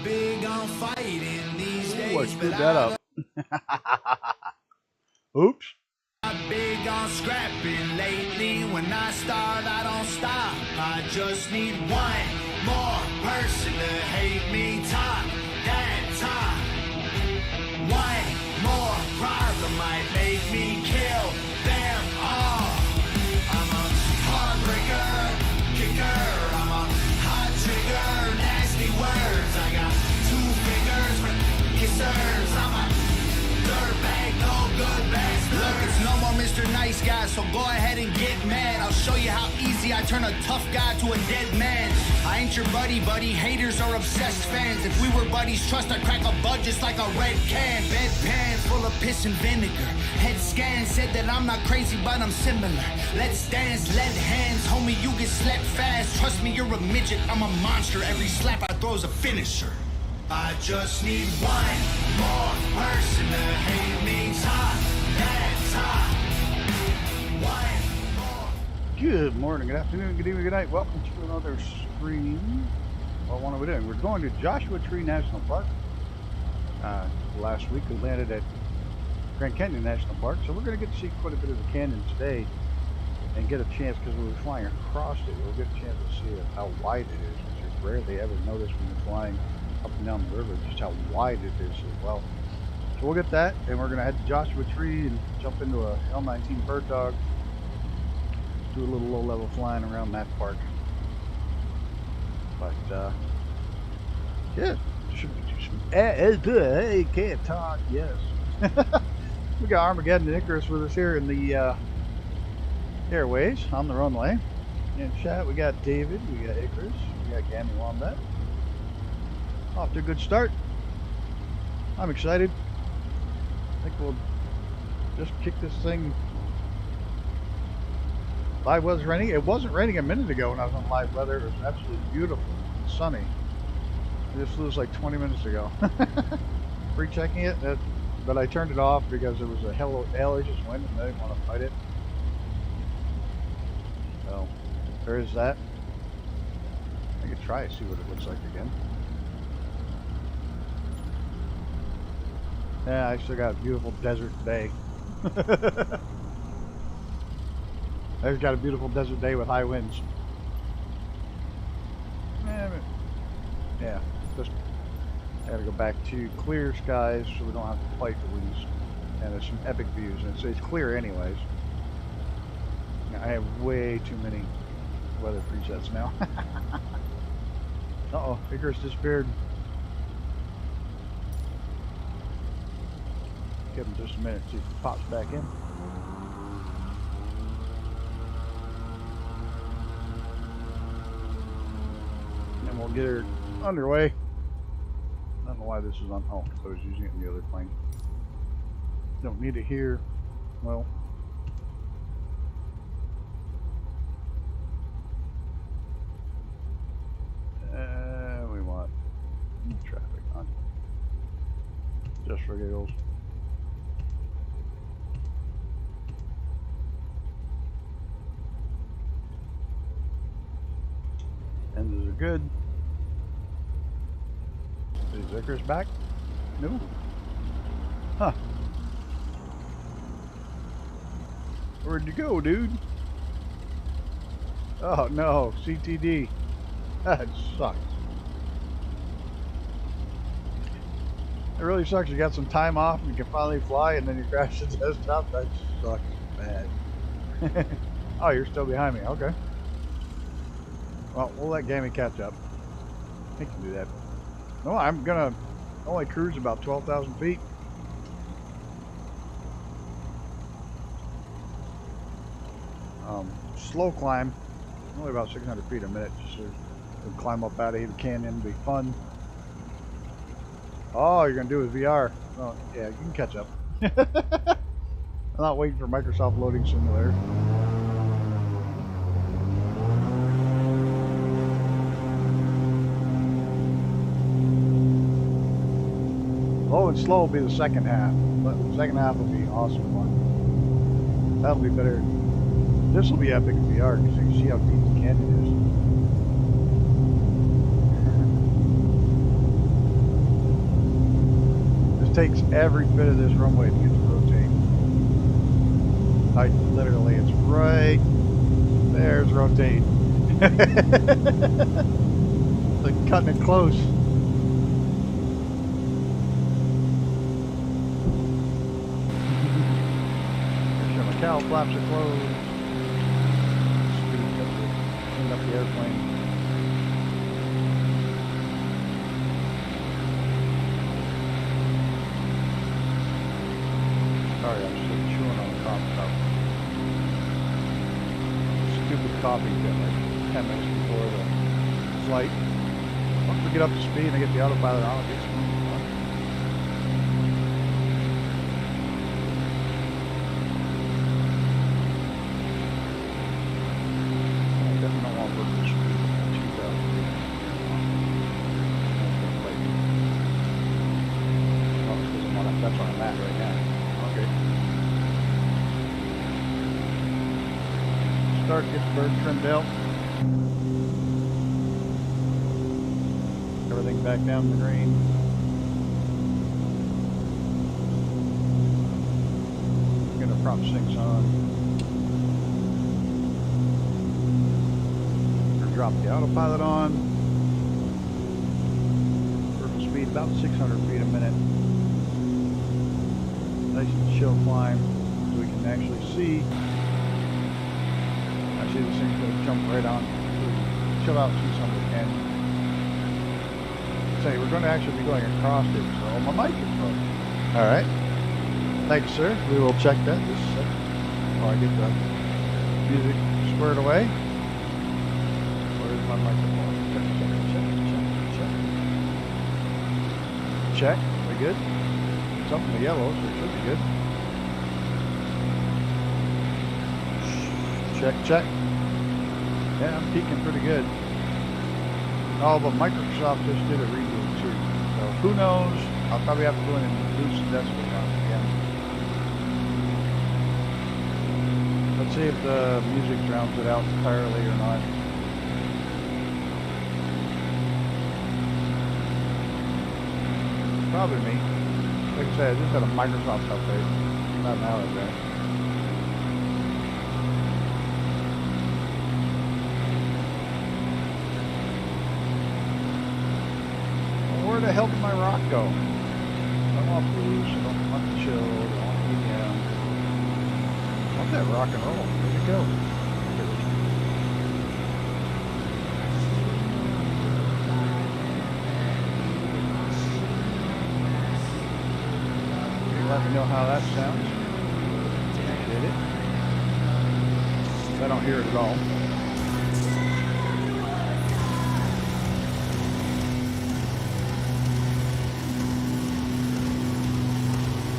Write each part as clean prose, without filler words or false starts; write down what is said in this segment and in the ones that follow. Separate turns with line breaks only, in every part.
big on fighting these days.
Ooh, I screwed that up. Oops.
I'm big on scrapping lately. When I start, I don't stop. I just need one more person to hate me. Talk that talk. One more problem might make me kill them all. I'm a heartbreaker, kicker. I'm a hot trigger, nasty words. I got 2 fingers for kissers. I'm a dirtbag, no good bastard. Look, it's no more Mr. Nice Guy, so go ahead and get mad. I'll show you how easy I turn a tough guy to a dead man. I ain't your buddy, haters are obsessed fans. If we were buddies, trust I'd crack a bud just like a red can. Bedpan full of piss and vinegar. Head scan said that I'm not crazy, but I'm similar. Let's dance, lead hands, homie, you get slapped fast. Trust me, you're a midget, I'm a monster. Every slap I throw is a finisher. I just need one more person to hate me. Talk that talk. One more.
Good morning, good afternoon, good evening, good night. Welcome to another stream. Well, what are we doing? We're going to Joshua Tree National Park. Last week we landed at Grand Canyon National Park, so we're going to get to see quite a bit of the canyon today and get a chance, because we were flying across it, we'll get a chance to see how wide it is, which is rarely ever noticed when you're flying up and down the river, just how wide it is as well. So we'll get that, and we're going to head to Joshua Tree and jump into a L-19 bird dog, do a little low-level flying around that park. But yeah, should we do some hey, can't talk, yes. We got Armageddon and Icarus with us here in the airways on the runway. In chat we got David, we got Icarus, we got Gammy Wombat. Off to a good start. I'm excited. I think we'll just kick this thing. Live weather's raining. It wasn't raining a minute ago when I was on live weather. It was absolutely beautiful and sunny. This was like 20 minutes ago. Pre-checking it, but I turned it off because there was a hellacious wind and I didn't want to fight it. So there is that. I could try to see what it looks like again. Yeah, I still got a beautiful desert day. I've got a beautiful desert day with high winds. Yeah, just gotta go back to clear skies so we don't have to fight the winds. And there's some epic views, and it's clear anyways. I have way too many weather presets now. Uh-oh, Icarus disappeared. Give him just a minute, see if he pops back in. And we'll get her underway. I don't know why this is on. Oh, because I was using it in the other plane. Don't need it here. Well. We want traffic on. Just for giggles. Engines are good. Is Icarus back? No. Huh. Where'd you go, dude? Oh no, CTD. That sucks. It really sucks. You got some time off and you can finally fly and then you crash the desktop. That sucks bad. Oh, you're still behind me. Okay. Well, we'll let Gammy catch up. He can do that. No, I'm gonna only cruise about 12,000 feet. Slow climb, only about 600 feet a minute. Just so we can climb up out of the canyon, be fun. Oh, you're gonna do it with VR. Oh, yeah, you can catch up. I'm not waiting for Microsoft Loading Simulator. Low and slow will be the second half, but the second half will be awesome fun. That'll be better. This will be epic in VR because you can see how deep the canyon is. takes every bit of this runway to get to rotate. Like literally, it's right there's rotate. Like cutting it close. Make sure my cowl flaps are closed. Clean up the airplane. Sorry, I'm still chewing on the coffee cup. Stupid coffee bit like 10 minutes before the flight. Once we get up to speed and I get the autopilot on, it gets smooth. I definitely don't want to work this speed at 2,000 feet. That's where I'm at right now. Okay. Start, get the bird trimmed out. Everything back down the green. Get the prop sinks on. Drop the autopilot on. Vertical speed about 600 feet a minute. Nice and chill climb so we can actually see. I see this thing's going to jump right on. Chill out, see some of the canyon. Say, we're going to actually be going across it, so my mic is broken. Alright. Thank you, sir. We will check that just a second. While I get the music squared away. Where's my microphone? Check. We good? Something to yellow, so it should be good. Check. Yeah, I'm peaking pretty good. Oh, but Microsoft just did a reboot too. So who knows? I'll probably have to go in and boost the decibel count again. Let's see if the music drowns it out entirely or not. Probably me. Like I said, I just had a Microsoft update about an hour ago. Well, where the hell did my rock go? I don't want blues, I don't want chill, I don't want EDM. I want that rock and roll. Where'd it go? Let me know how that sounds. Appreciate it. I don't hear it at all.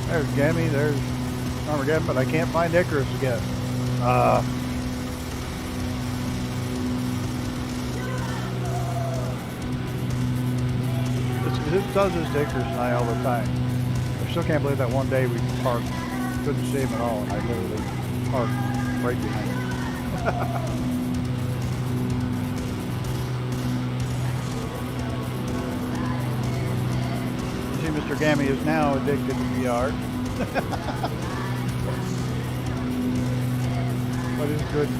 There's Gammy, there's Armageddon, but I can't find Icarus again. This does this to Icarus and I all the time. I still can't believe that one day we parked, couldn't see him at all, and I literally parked right behind him. You see, Mr. Gammy is now addicted to VR. But it's good to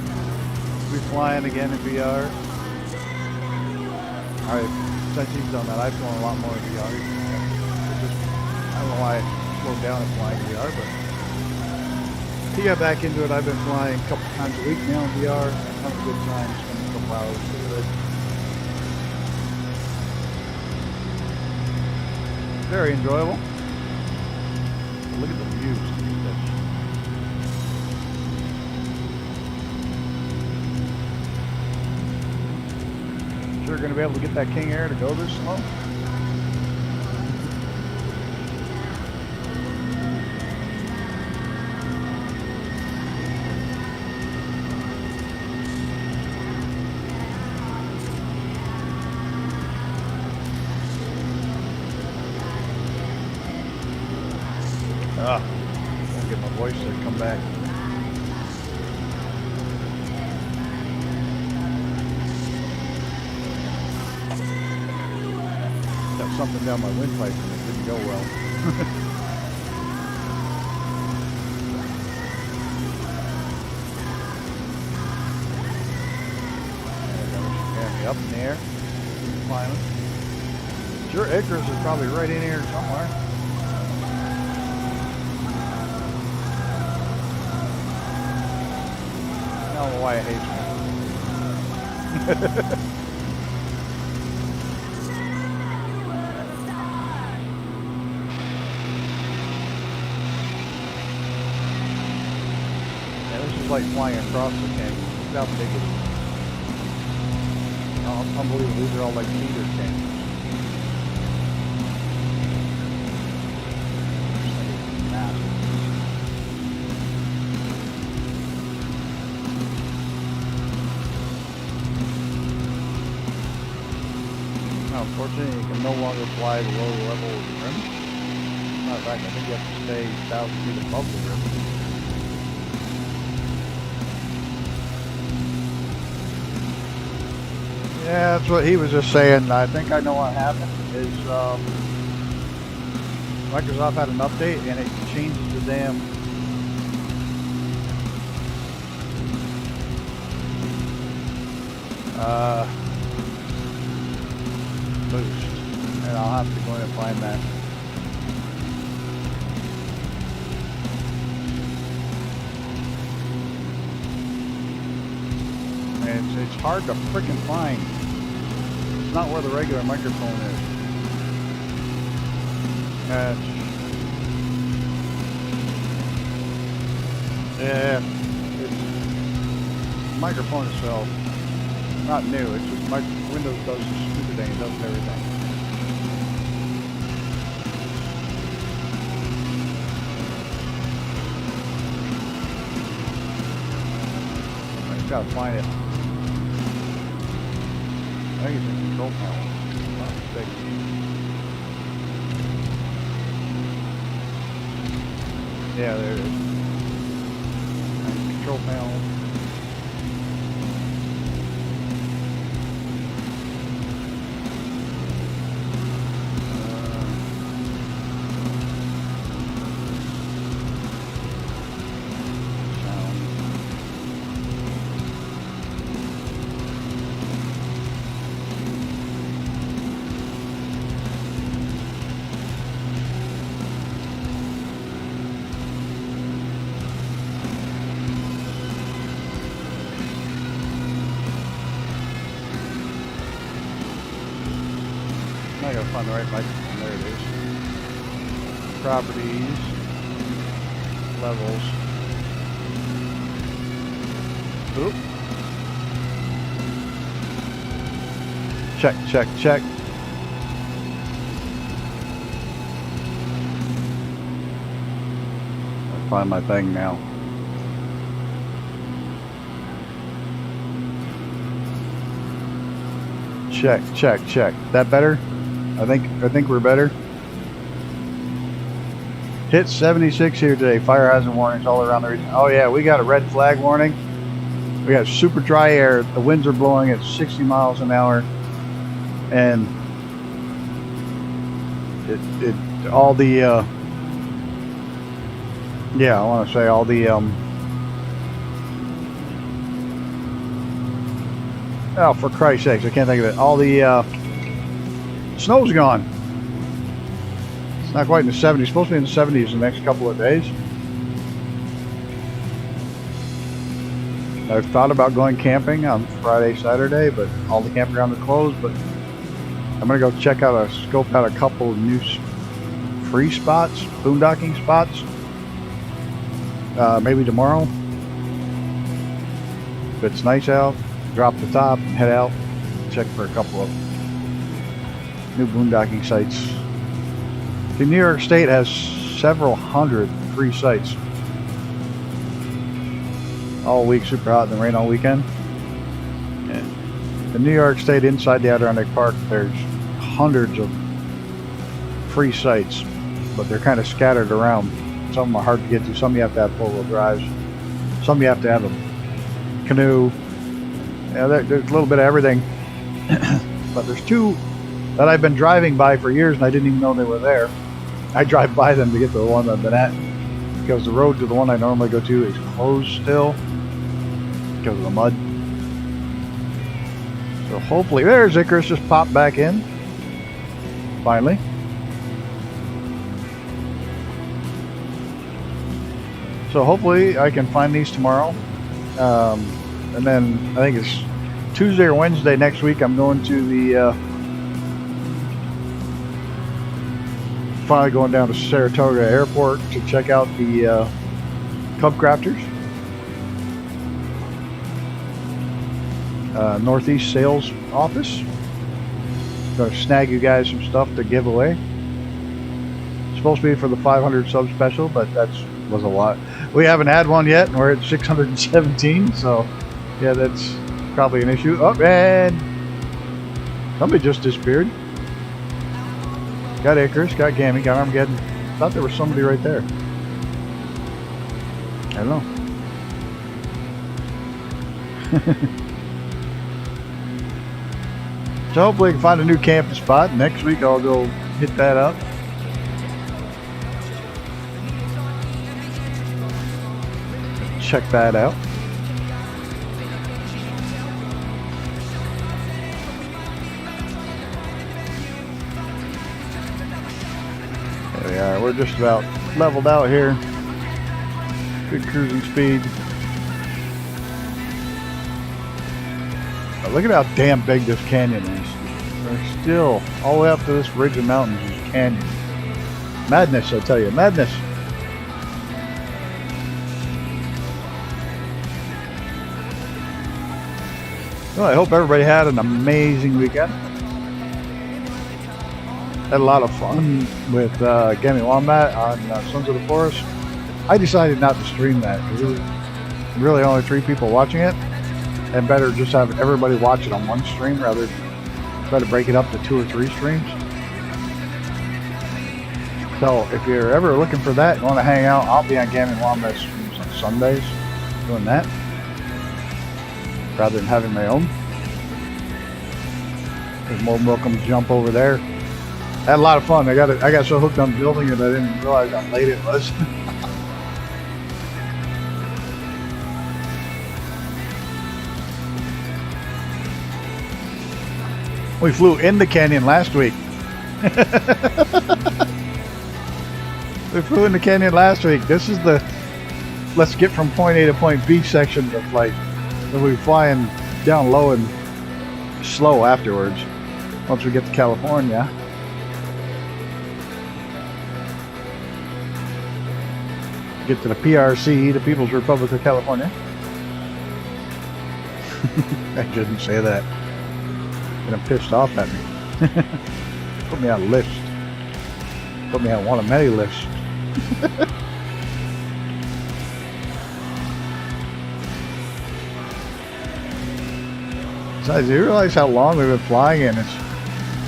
be flying again in VR. Since he's done that, I've flown a lot more in VR. I don't know why I slowed down in flying VR, but he got back into it. I've been flying a couple times a week now in VR. Having a good time, spending a couple hours with it. Very enjoyable. Look at the views. Sure going to be able to get that King Air to go this slow? I'll get my voice to come back. Got something down my windpipe and it didn't go well. Up in the air. Climbing. Sure, Icarus is probably right in here somewhere. I don't know why it hates me. Like flying across the canyon. Look how big it is. Oh, unbelievable. These are all like meter canyons. Massive. Now, unfortunately, you can no longer fly the lower level of the rim. Matter of fact, I think you have to stay 1,000 feet above the rim. Yeah, that's what he was just saying. I think I know what happened is Microsoft had an update and it changes the damn boost. And I'll have to go in and find that. And it's hard to freaking find. It's not where the regular microphone is. Yeah, it's the microphone itself. Not new. It's just Windows does the stupid thing. It does everything. I just gotta find it. I think it's a control panel. Not mistaken. Yeah, there it is. Control panel. I gotta find the right microphone. There it is. Properties. Levels. Oop. Check, check, check. I'll find my thing now. Check, check, check. That better? I think we're better. Hit 76 here today. Fire hazard warnings all around the region. Oh yeah, we got a red flag warning. We got super dry air. The winds are blowing at 60 miles an hour, and all the yeah, I want to say all the oh, for Christ's sakes, I can't think of it. All the snow's gone. It's not quite in the 70s. It's supposed to be in the 70s the next couple of days. I've thought about going camping on Friday, Saturday, but all the campgrounds are closed. But I'm gonna go scope out a couple of new free spots, boondocking spots. Maybe tomorrow. If it's nice out, drop the top and head out. Check for a couple of new boondocking sites. The New York State has several hundred free sites. All week, super hot, and then rain all weekend. And the New York State, inside the Adirondack Park, there's hundreds of free sites, but they're kind of scattered around. Some of them are hard to get to. Some you have to have four-wheel drives. Some you have to have a canoe. Yeah, there's a little bit of everything. But there's two that I've been driving by for years, and I didn't even know they were there. I drive by them to get to the one I've been at, because the road to the one I normally go to is closed still because of the mud. So hopefully, there's Icarus just popped back in. Finally. So hopefully I can find these tomorrow. And then I think it's Tuesday or Wednesday next week I'm going to the finally going down to Saratoga Airport to check out the Cub Crafters Northeast Sales Office. Going to snag you guys some stuff to give away. It's supposed to be for the 500 sub special, but that was a lot. We haven't had one yet, and we're at 617, so yeah, that's probably an issue. Oh, and somebody just disappeared. Got Icarus, got Gammy, got Armageddon. Thought there was somebody right there. I don't know. So hopefully I can find a new camping spot. Next week I'll go hit that up. Check that out. There we are. We're just about leveled out here. Good cruising speed. Now look at how damn big this canyon is. We're still all the way up to this ridge of mountains is canyon. Madness, I tell you, madness. Well, I hope everybody had an amazing weekend. Had a lot of fun with Gammy Wombat on Sons of the Forest. I decided not to stream that because there was really only 3 people watching it, and better just have everybody watch it on one stream rather than try to break it up to 2 or 3 streams. So if you're ever looking for that and want to hang out, I'll be on Gammy Wombat streams on Sundays doing that, rather than having my own. There's more welcome to jump over there. I had a lot of fun. I got so hooked on building it I didn't realize how late it was. We flew in the canyon last week. We flew in the canyon last week. This is the let's get from point A to point B section of the flight. Then we'll be flying down low and slow afterwards once we get to California. Get to the PRC, the People's Republic of California. I shouldn't say that. Getting pissed off at me. Put me on list. Put me on one of many lists. Besides, do you realize how long we've been flying and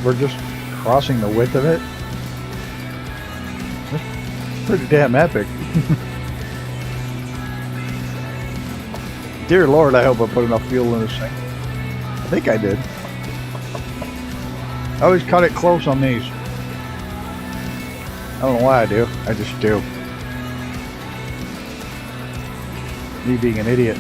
we're just crossing the width of it? It's pretty damn epic. Dear Lord, I hope I put enough fuel in this thing. I think I did. I always cut it close on these. I don't know why I do. I just do. Me being an idiot.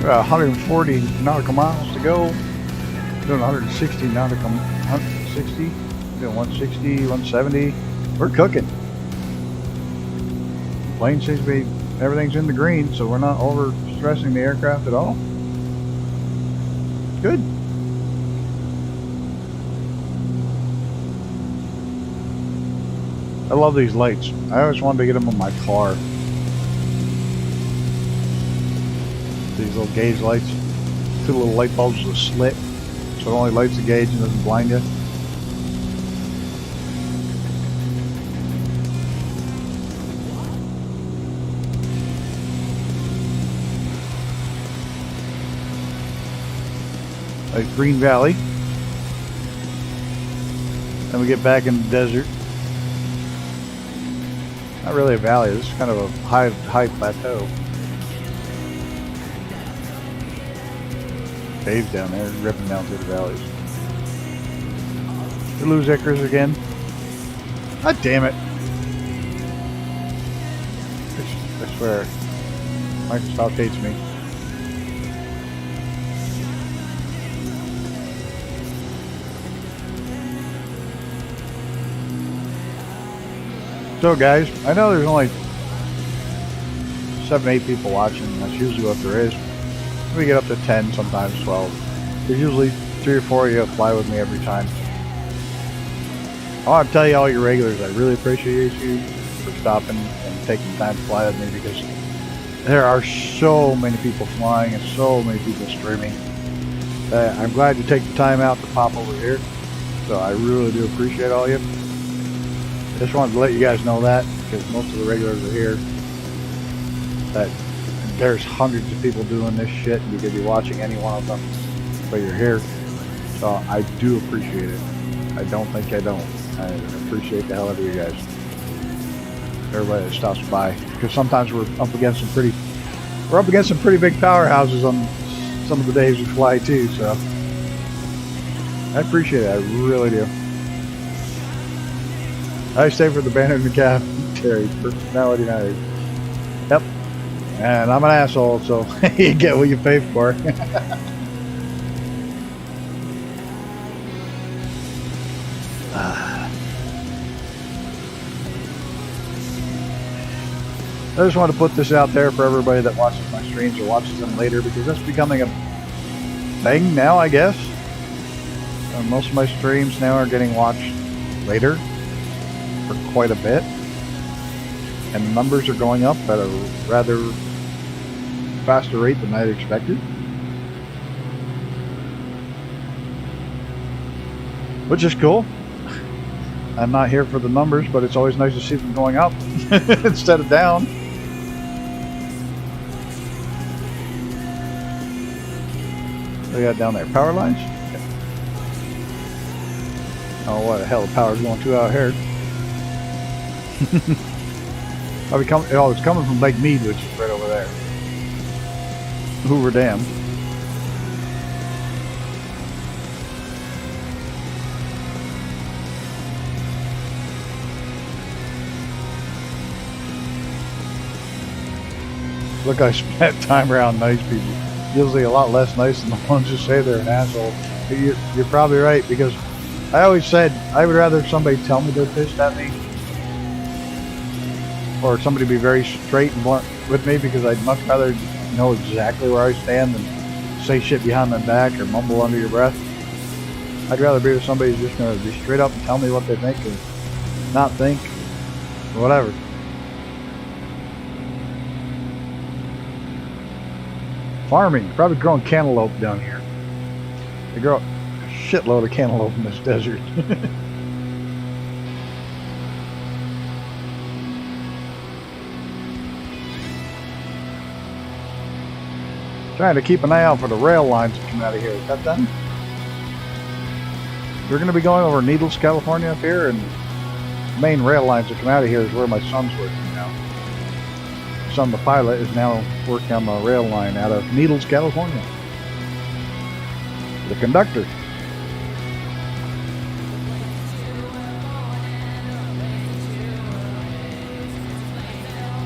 We're at 140 nautical miles to go. Doing 160 nautical, 160, doing 160, 170. We're cooking. Plane seems to be, everything's in the green, so we're not over stressing the aircraft at all. Good. I love these lights. I always wanted to get them on my car. These little gauge lights. 2 little light bulbs with a slit, so it only lights the gauge and doesn't blind you. Like Green Valley. Then we get back in the desert. Not really a valley, this is kind of a high plateau. Dave's down there ripping down through the valleys. We lose Icarus again. God damn it. I swear. Microsoft hates me. So guys, I know there's only 7, 8 people watching. That's usually what there is. We get up to 10, sometimes 12. There's usually 3 or 4 of you that fly with me every time. I want to tell you, all your regulars, I really appreciate you for stopping and taking the time to fly with me, because there are so many people flying and so many people streaming. I'm glad you take the time out to pop over here. So I really do appreciate all of you. Just wanted to let you guys know that, because most of the regulars are here, that there's hundreds of people doing this shit, and you could be watching any one of them, but you're here. So I do appreciate it. I don't think I don't. I appreciate the hell out of you guys. Everybody that stops by, because sometimes we're up against some pretty big powerhouses on some of the days we fly too. So I appreciate it. I really do. I stay for the bandit and the calf. Terry, personality matters. Yep. And I'm an asshole, so you get what you pay for. I just want to put this out there for everybody that watches my streams or watches them later, because that's becoming a thing now, I guess. Most of my streams now are getting watched later for quite a bit, and the numbers are going up at a rather faster rate than I expected, which is cool. I'm not here for the numbers, but it's always nice to see them going up instead of down. What do we got down there? Power lines? Okay. Oh, what the hell, the power's going to out here. Oh, it's coming from Lake Mead, which is right over there. Hoover Dam. Look, I spent time around nice people. Usually a lot less nice than the ones who say they're an asshole. You're probably right, because I always said I would rather somebody tell me they're pissed at me, or somebody be very straight and blunt with me, because I'd much rather know exactly where I stand than say shit behind my back or mumble under your breath. I'd rather be with somebody who's just going to be straight up and tell me what they think and not think, or whatever. Farming, probably growing cantaloupe down here. They grow a shitload of cantaloupe in this desert. Trying to keep an eye out for the rail lines that come out of here. Is that done? We're going to be going over Needles, California up here, and the main rail lines that come out of here is where my son's working now. My son, the pilot, is now working on the rail line out of Needles, California. The conductor.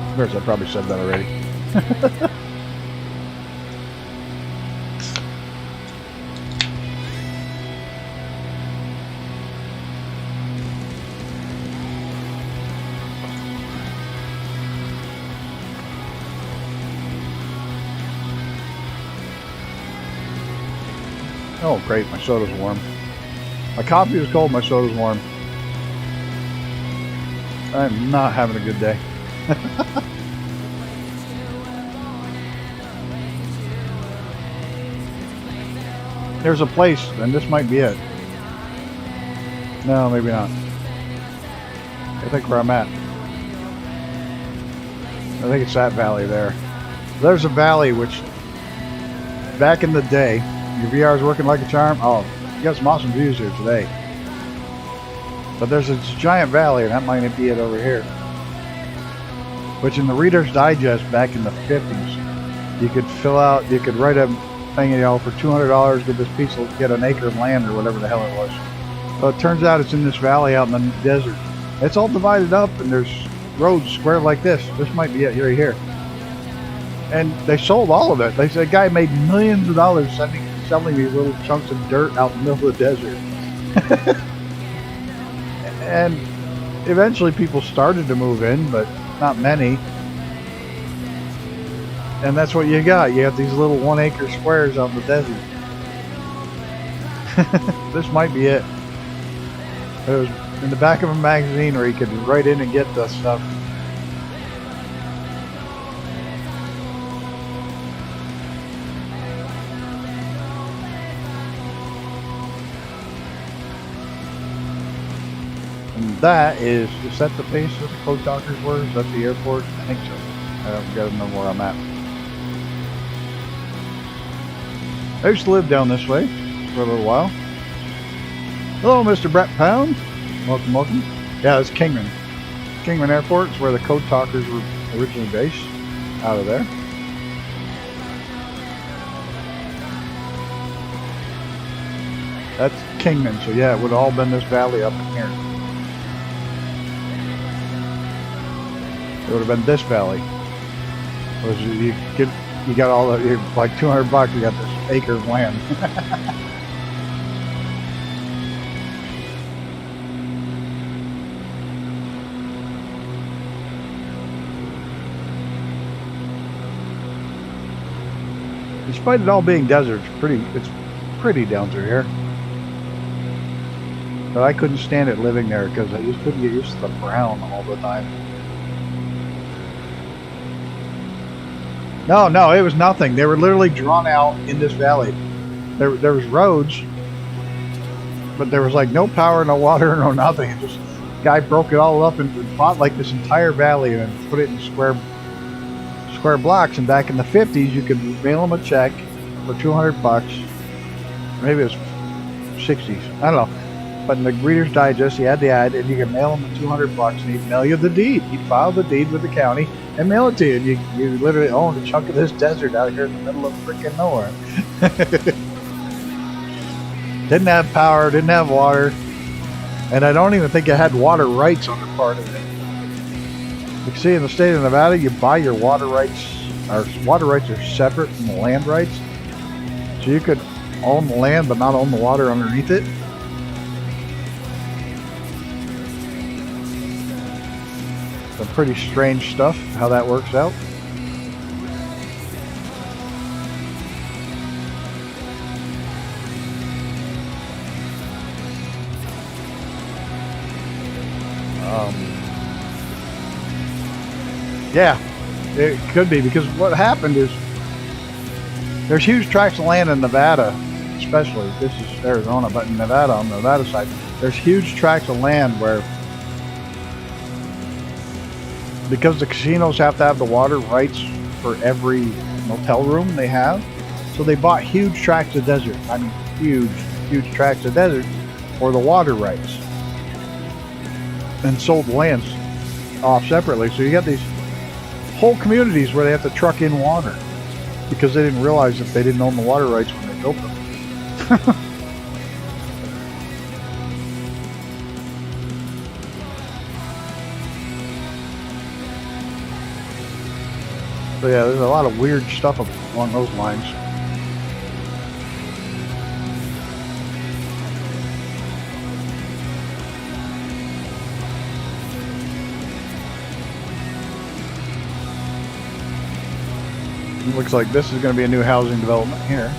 Of course, I probably said that already. Oh great, my soda's warm. My coffee is cold, my soda's warm. I'm not having a good day. There's a place, and this might be it. No, maybe not. I think where I'm at. I think it's that valley there. There's a valley which, back in the day, your VR is working like a charm. Oh, you got some awesome views here today. But there's a giant valley, and that might be it over here. Which in the Reader's Digest back in the 50s, you could fill out, you could write a thing, you know, for $200, get this piece of, get an acre of land or whatever the hell it was. Well, it turns out it's in this valley out in the desert. It's all divided up, and there's roads square like this. This might be it right here. And they sold all of it. They said, guy made millions of dollars selling these little chunks of dirt out in the middle of the desert. And eventually people started to move in, but not many. And that's what you got. You have these little 1 acre squares out in the desert. This might be it. It was in the back of a magazine where you could write in and get the stuff. And that is that the base of the Code Talkers were? Is that the airport? I think so. I don't got to know where I'm at. I used to live down this way for a little while. Hello, Mr. Brett Pound. Welcome, welcome. Yeah, it's Kingman. Kingman Airport is where the Code Talkers were originally based, out of there. That's Kingman, so yeah, it would have all been this valley up in here. It would have been this valley. You got all the, like $200, you got this acre of land. Despite it all being desert, it's pretty down through here. But I couldn't stand it living there because I just couldn't get used to the brown all the time. No, it was nothing. They were literally drawn out in this valley. There was roads, but there was like no power, no water, no nothing. It just guy broke it all up and bought like this entire valley and put it in square blocks. And back in the 50s, you could mail them a check for $200. Maybe it was 60s. I don't know. But in the Reader's Digest, he had the ad, and you could mail him the $200, and he'd mail you the deed. He'd file the deed with the county and mail it to you. And you literally owned a chunk of this desert out here in the middle of freaking nowhere. Didn't have power, didn't have water, and I don't even think it had water rights on the part of it. You can see in the state of Nevada, you buy your water rights. Our water rights are separate from the land rights, so you could own the land but not own the water underneath it. Some pretty strange stuff, how that works out. Yeah, it could be, because what happened is there's huge tracts of land in Nevada, especially. This is Arizona, but in Nevada, on the Nevada side, there's huge tracts of land where, because the casinos have to have the water rights for every motel room they have, so they bought huge tracts of desert. I mean, huge tracts of desert for the water rights, and sold lands off separately. So you got these whole communities where they have to truck in water because they didn't realize that they didn't own the water rights when they built them. So yeah, there's a lot of weird stuff along those lines. It looks like this is going to be a new housing development here.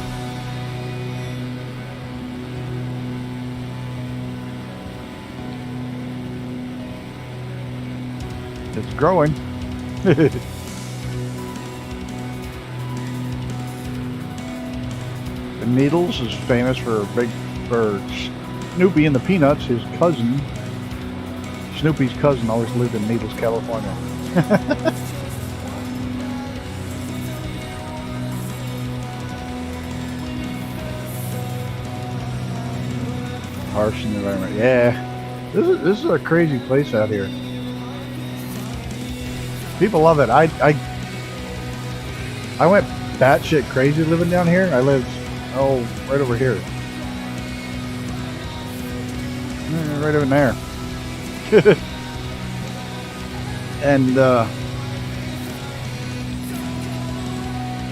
It's growing. The Needles is famous for Snoopy and the Peanuts. His cousin, Snoopy's cousin, always lived in Needles, California. Harsh environment. Yeah, this is a crazy place out here. People love it. I went batshit crazy living down here. I lived right over here, right over there,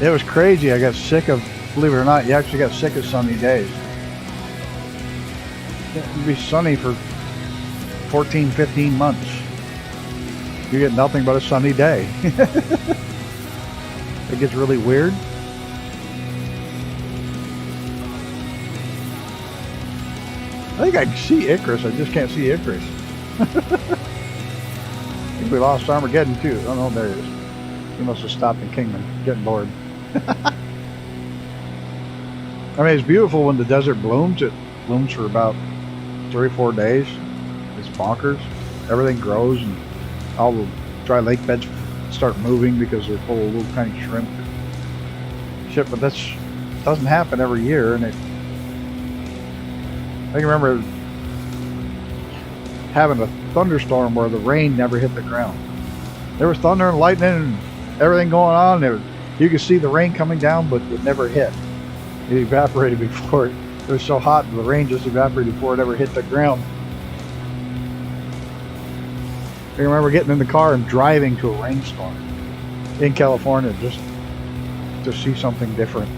It was crazy. I got sick of, believe it or not, you actually got sick of sunny days. It would be sunny for 14, 15 months. You get nothing but a sunny day. It gets really weird. I think I can see Icarus. I just can't see Icarus. I think we lost Armageddon too. Oh no, there he is. He must have stopped in Kingman. Getting bored. I mean, it's beautiful when the desert blooms. It blooms for about 3 or 4 days. It's bonkers. Everything grows and all the dry lake beds start moving because they're full of little tiny shrimp. Shit, but that doesn't happen every year. And I can remember having a thunderstorm where the rain never hit the ground. There was thunder and lightning and everything going on. You could see the rain coming down, but it never hit. It evaporated before it was so hot, the rain just evaporated before it ever hit the ground. I remember getting in the car and driving to a rainstorm in California just to see something different.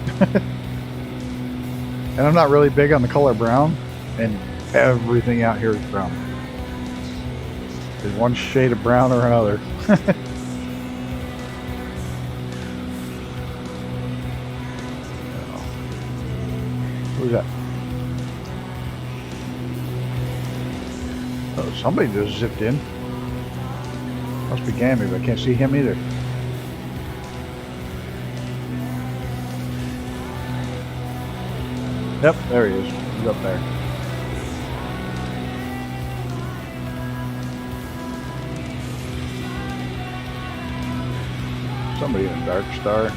And I'm not really big on the color brown, and everything out here is brown. There's one shade of brown or another. Who's that? Oh, somebody just zipped in. Must be Gammy, but I can't see him either. Yep, there he is. He's up there. Somebody in a dark star.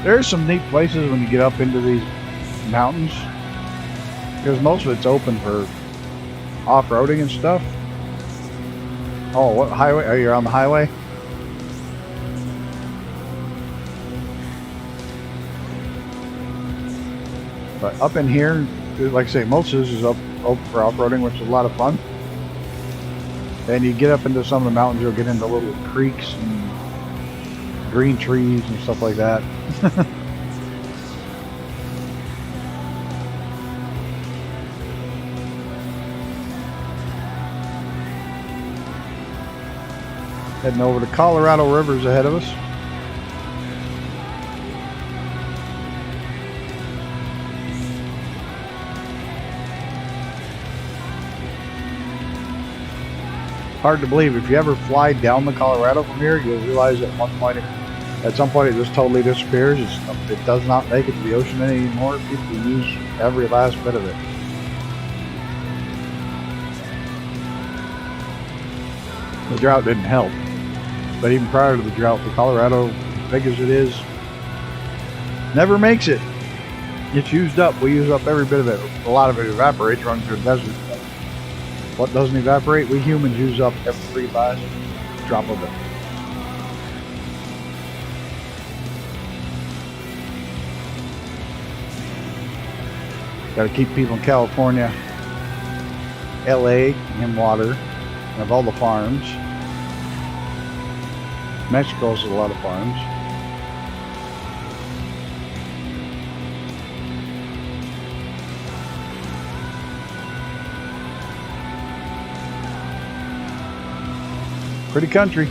There's some neat places when you get up into these mountains, because most of it's open for off-roading and stuff. Oh, what highway? Are you on the highway? But up in here, like I say, most of this is open for off-roading, which is a lot of fun. And you get up into some of the mountains, you'll get into little creeks and green trees and stuff like that. Heading over the Colorado River's ahead of us. Hard to believe. If you ever fly down the Colorado from here, you'll realize at some point it just totally disappears. It does not make it to the ocean anymore. People use every last bit of it. The drought didn't help. But even prior to the drought, the Colorado, as big as it is, never makes it. It's used up. We use up every bit of it. A lot of it evaporates, runs through the desert. What doesn't evaporate, we humans use up every last drop of it. Got to keep people in California, LA, in water, and of all the farms. Mexico has a lot of farms. Pretty country.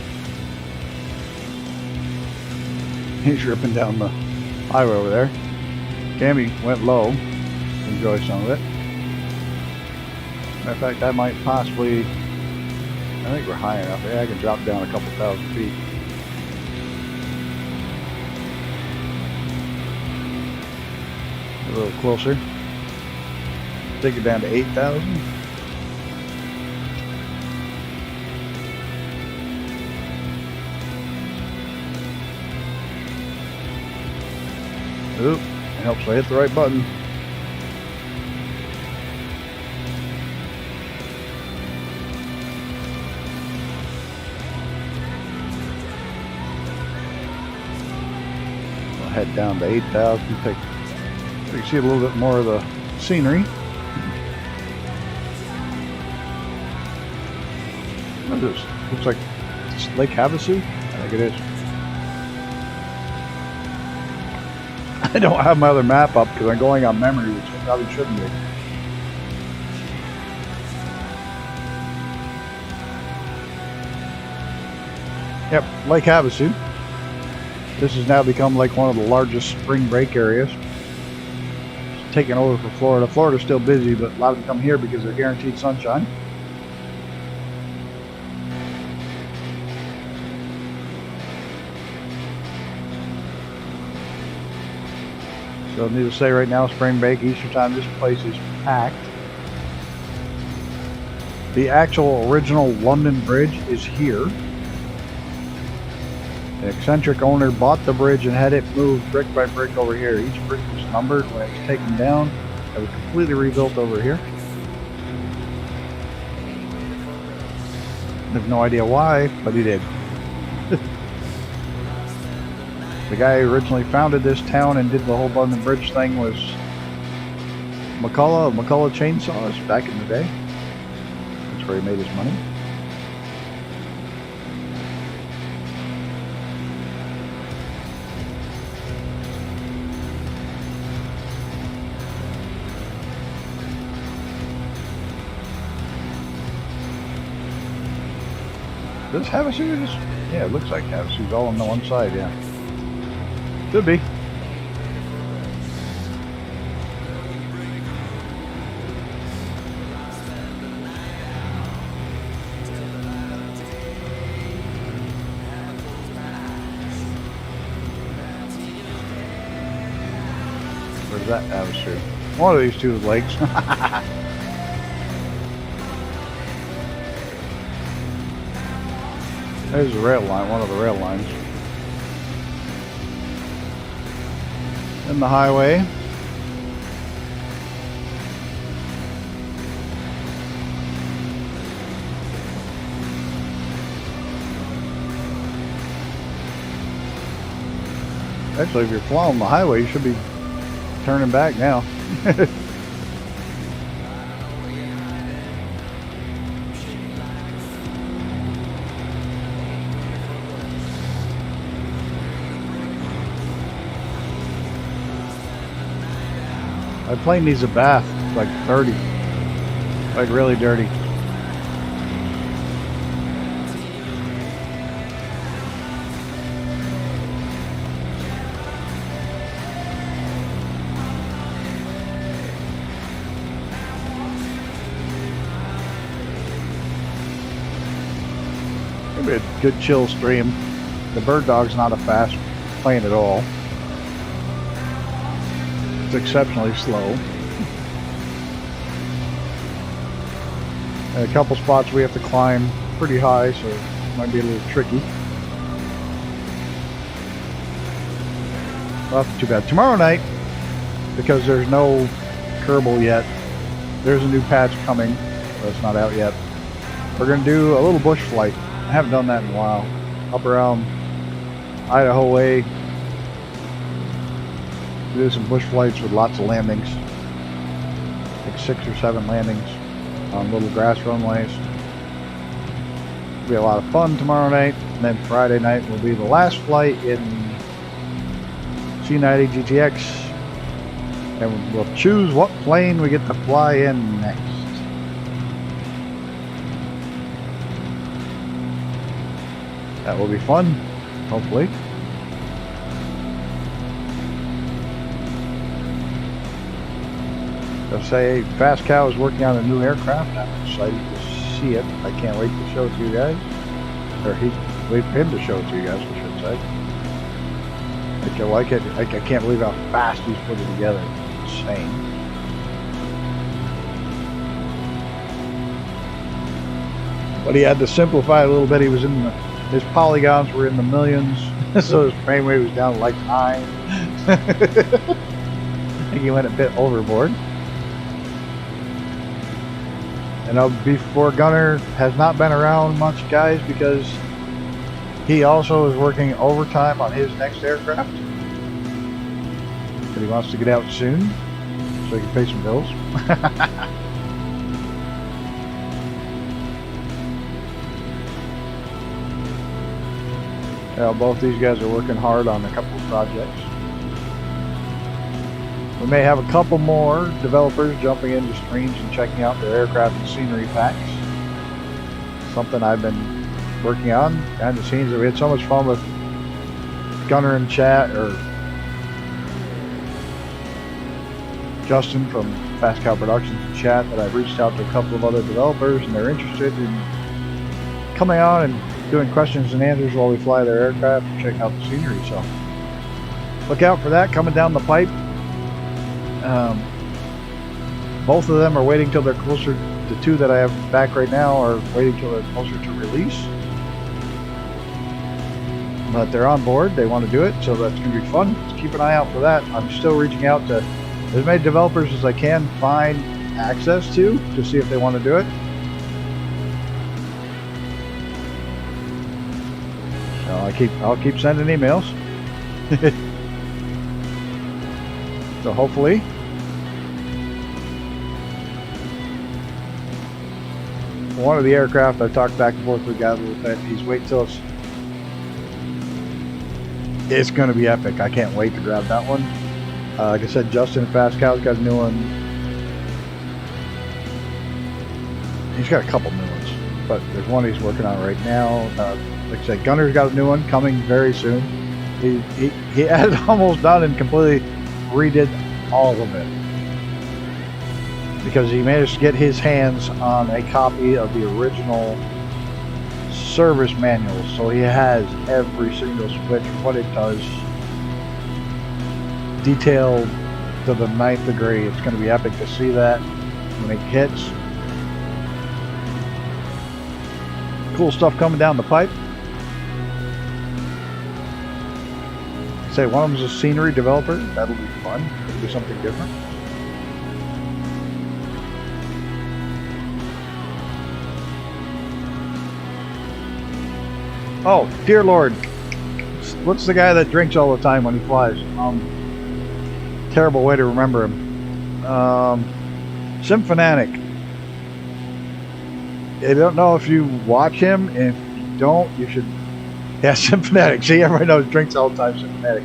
He's ripping down the highway over there. Cammy went low. Enjoy some of it. Matter of fact, I might possibly, I think we're high enough. Yeah, I can drop down a couple thousand feet. A little closer. Take it down to 8,000. Oop, it helps I hit the right button. We'll head down to 8,000. So you can see a little bit more of the scenery. What is this? Looks like it's Lake Havasu? I think it is. I don't have my other map up because I'm going on memory, which I probably shouldn't be. Yep, Lake Havasu. This has now become like one of the largest spring break areas. It's taking over for Florida. Florida's still busy, but a lot of them come here because they're guaranteed sunshine. So needless to say, right now, spring break, Easter time, this place is packed. The actual original London Bridge is here. The eccentric owner bought the bridge and had it moved brick by brick over here. Each brick was numbered when it was taken down. It was completely rebuilt over here. I have no idea why, but he did. The guy who originally founded this town and did the whole London Bridge thing was McCullough Chainsaws back in the day. That's where he made his money. Does Havasu just? Yeah, it looks like Havasu's all on the one side, yeah. Could be. Where's that Havasu? One of these two lakes. There's the rail line, one of the rail lines. And the highway. Actually, if you're following the highway, you should be turning back now. My plane needs a bath, like 30, like really dirty. Maybe a good chill stream. The Bird Dog's not a fast plane at all. It's exceptionally slow. And a couple spots we have to climb pretty high, so it might be a little tricky. Well, not too bad. Tomorrow night, because there's no Kerbal yet, there's a new patch coming, but it's not out yet. We're going to do a little bush flight. I haven't done that in a while. Up around Idaho way. Do some bush flights with lots of landings, like 6 or 7 landings on little grass runways. It'll be a lot of fun tomorrow night, and then Friday night will be the last flight in C90 GTX, and we'll choose what plane we get to fly in next. That will be fun, hopefully. I'll say Fast Cow is working on a new aircraft. I'm excited to see it. I can't wait to show it to you guys. Or wait for him to show it to you guys, I should say. I like it. I can't believe how fast he's put it together. It's insane. But he had to simplify it a little bit. He was his polygons were in the millions, so his frame rate was down to like 9. I think he went a bit overboard. And B4 Gunner has not been around much, guys, because he also is working overtime on his next aircraft. But he wants to get out soon so he can pay some bills. Both these guys are working hard on a couple of projects. We may have a couple more developers jumping into streams and checking out their aircraft and scenery packs. Something I've been working on behind the scenes. We had so much fun with Gunner in chat, or Justin from Fast Cow Productions in chat, that I've reached out to a couple of other developers, and they're interested in coming on and doing questions and answers while we fly their aircraft and check out the scenery. So look out for that coming down the pipe. Both of them are waiting till they're closer. The two that I have back right now are waiting till they're closer to release. But they're on board. They want to do it, so that's going to be fun. Just keep an eye out for that. I'm still reaching out to as many developers as I can find access to see if they want to do it. So I'll keep sending emails. So hopefully one of the aircraft I've talked back and forth with guys with that he's waiting till it's going to be epic. I can't wait to grab that one. Like I said, Justin and Fast Cow's got a new one. He's got a couple new ones, but there's one he's working on right now. Like I said, Gunner's got a new one coming very soon. He had it almost done and completely redid all of it because he managed to get his hands on a copy of the original service manual, so he has every single switch, what it does, detailed to the 9th degree. It's going to be epic to see that when it hits. Cool stuff coming down the pipe. Say one of them is a scenery developer. That'll be fun. It'll be something different. Oh, dear Lord. What's the guy that drinks all the time when he flies? Terrible way to remember him. Symphonic. I don't know if you watch him. If you don't, you should. Yeah, Symphonic. See, everybody knows drinks all the time. Symphonic.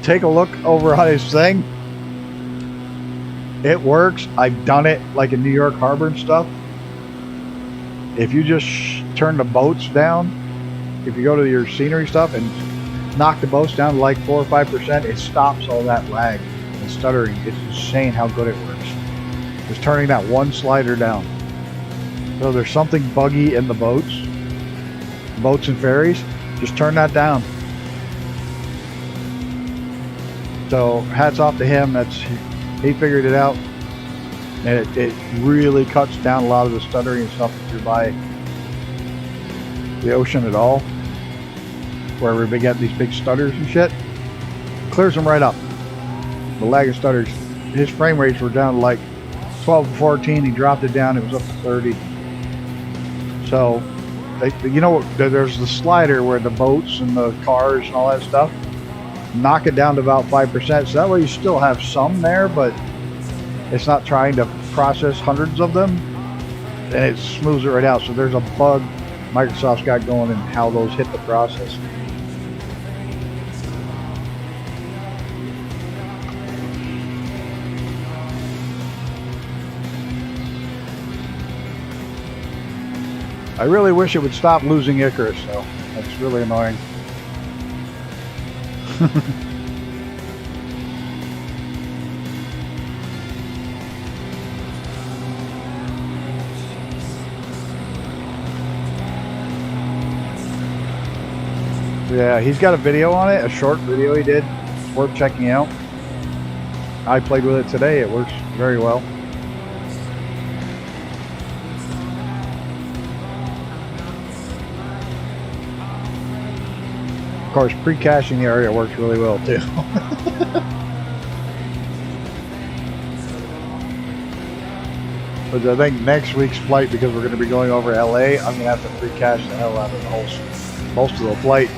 Take a look over on his thing. It works. I've done it like in New York Harbor and stuff. If you just turn the boats down, if you go to your scenery stuff and knock the boats down to like 4 or 5%, it stops all that lag and stuttering. It's insane how good it works. Just turning that one slider down. So there's something buggy in the boats and ferries, just turn that down. So hats off to him. He figured it out, and it really cuts down a lot of the stuttering and stuff if you're by the ocean at all, where we've been getting these big stutters and shit. Clears them right up. The lag and stutters. His frame rates were down to like 12 to 14. He dropped it down. It was up to 30. So, you know, there's the slider where the boats and the cars and all that stuff, knock it down to about 5%. So that way you still have some there, but it's not trying to process hundreds of them, and it smooths it right out. So there's a bug Microsoft's got going in how those hit the process. I really wish it would stop losing Icarus, though. That's really annoying. Yeah, he's got a video on it, a short video he did. It's worth checking out. I played with it today. It works very well. Of course, pre-caching the area works really well too. But I think next week's flight, because we're going to be going over LA, I'm going to have to pre-cache the hell out of the whole, most of the flight.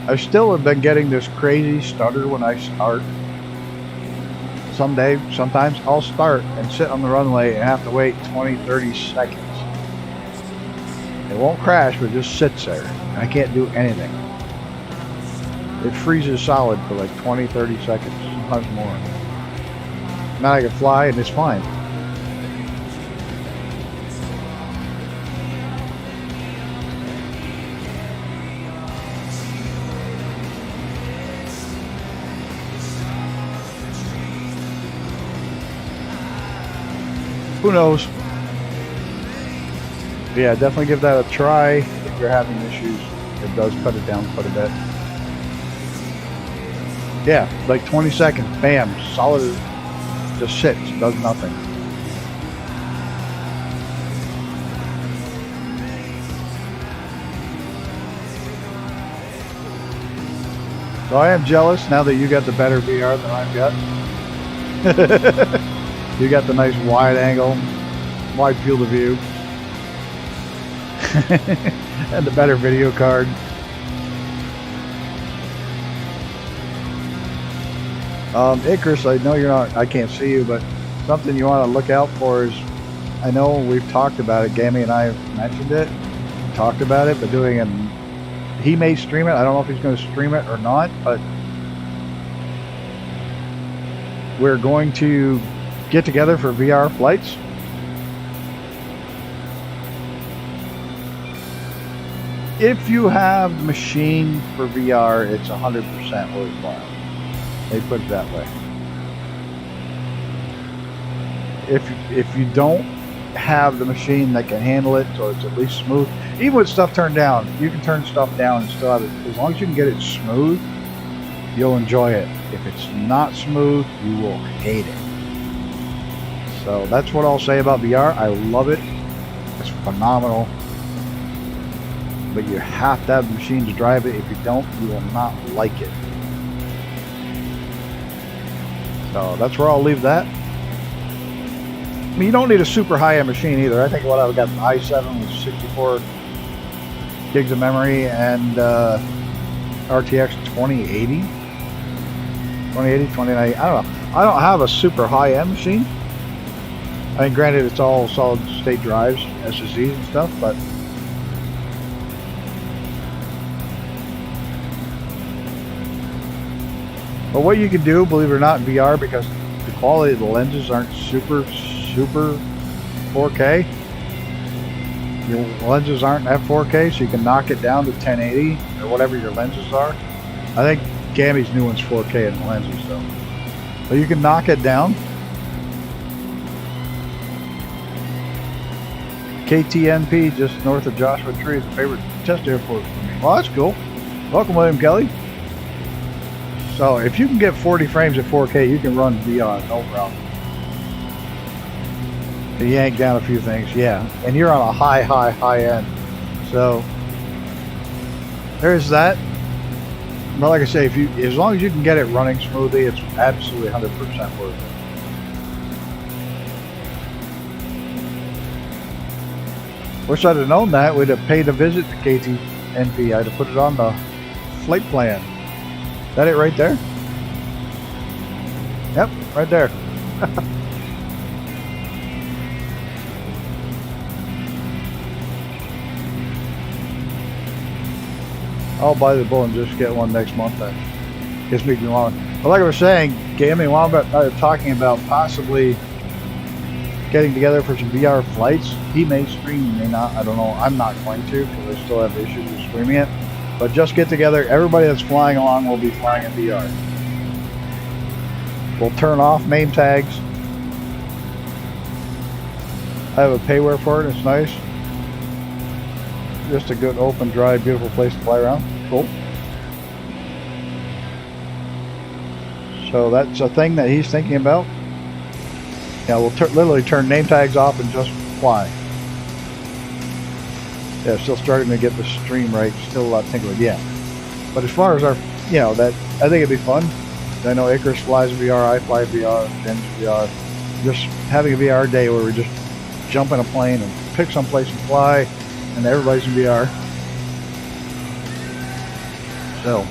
I still have been getting this crazy stutter when I start. Sometimes I'll start and sit on the runway and have to wait 20, 30 seconds. It won't crash, but it just sits there. And I can't do anything. It freezes solid for like 20, 30 seconds, sometimes more. Now I can fly and it's fine. Who knows? Yeah, definitely give that a try if you're having issues. It does cut it down quite a bit. Yeah, like 20 seconds, bam, solid, just sits, does nothing. So I am jealous now that you got the better VR than I've got. You got the nice wide angle, wide field of view, and the better video card. Icarus, I know you're not, I can't see you, but something you want to look out for is, I know we've talked about it, Gammy and I have mentioned it, talked about it, but he may stream it. I don't know if he's going to stream it or not, but we're going to get together for VR flights. If you have the machine for VR, it's 100% worthwhile. They put it that way. If you don't have the machine that can handle it, so it's at least smooth, even with stuff turned down, you can turn stuff down and still have it. As long as you can get it smooth, you'll enjoy it. If it's not smooth, you will hate it. So that's what I'll say about VR. I love it. It's phenomenal. But you have to have the machine to drive it. If you don't, you will not like it. So that's where I'll leave that. I mean, you don't need a super high-end machine either. I think what I've got, the i7 with 64 gigs of memory and RTX 2080. 2090. I don't know. I don't have a super high-end machine. I mean, granted, it's all solid-state drives, SSDs and stuff, but what you can do, believe it or not, in VR, because the quality of the lenses aren't super 4K. Your lenses aren't at 4K, so you can knock it down to 1080 or whatever your lenses are. I think Gammy's new one's 4K in the lenses, though. But you can knock it down. KTNP, just north of Joshua Tree, is a favorite test airport for me. Well, that's cool. Welcome, William Kelly. So, if you can get 40 frames at 4K, you can run VR, no problem. You yank down a few things, yeah. And you're on a high end. So, there's that. But like I say, as long as you can get it running smoothly, it's absolutely 100% worth it. Wish I'd have known that. We'd have paid a visit to KTNP. I'd have put it on the flight plan. Is that it right there? Yep, right there. I'll buy the bull and just get one next month then. Gives me long. But like I was saying, Gammy and Wombat are talking about possibly getting together for some VR flights. He may stream, he may not. I don't know. I'm not going to because I still have issues with streaming it. But just get together. Everybody that's flying along will be flying in VR. We'll turn off name tags. I have a payware for it. It's nice. Just a good, open, dry, beautiful place to fly around. Cool. So that's a thing that he's thinking about. Yeah, we'll literally turn name tags off and just fly. Yeah, still starting to get the stream right. Still a lot tingling. Yeah. But as far as our, that, I think it'd be fun. I know Icarus flies VR, I fly VR, Ben's VR. Just having a VR day where we just jump in a plane and pick some place and fly, and everybody's in VR. still.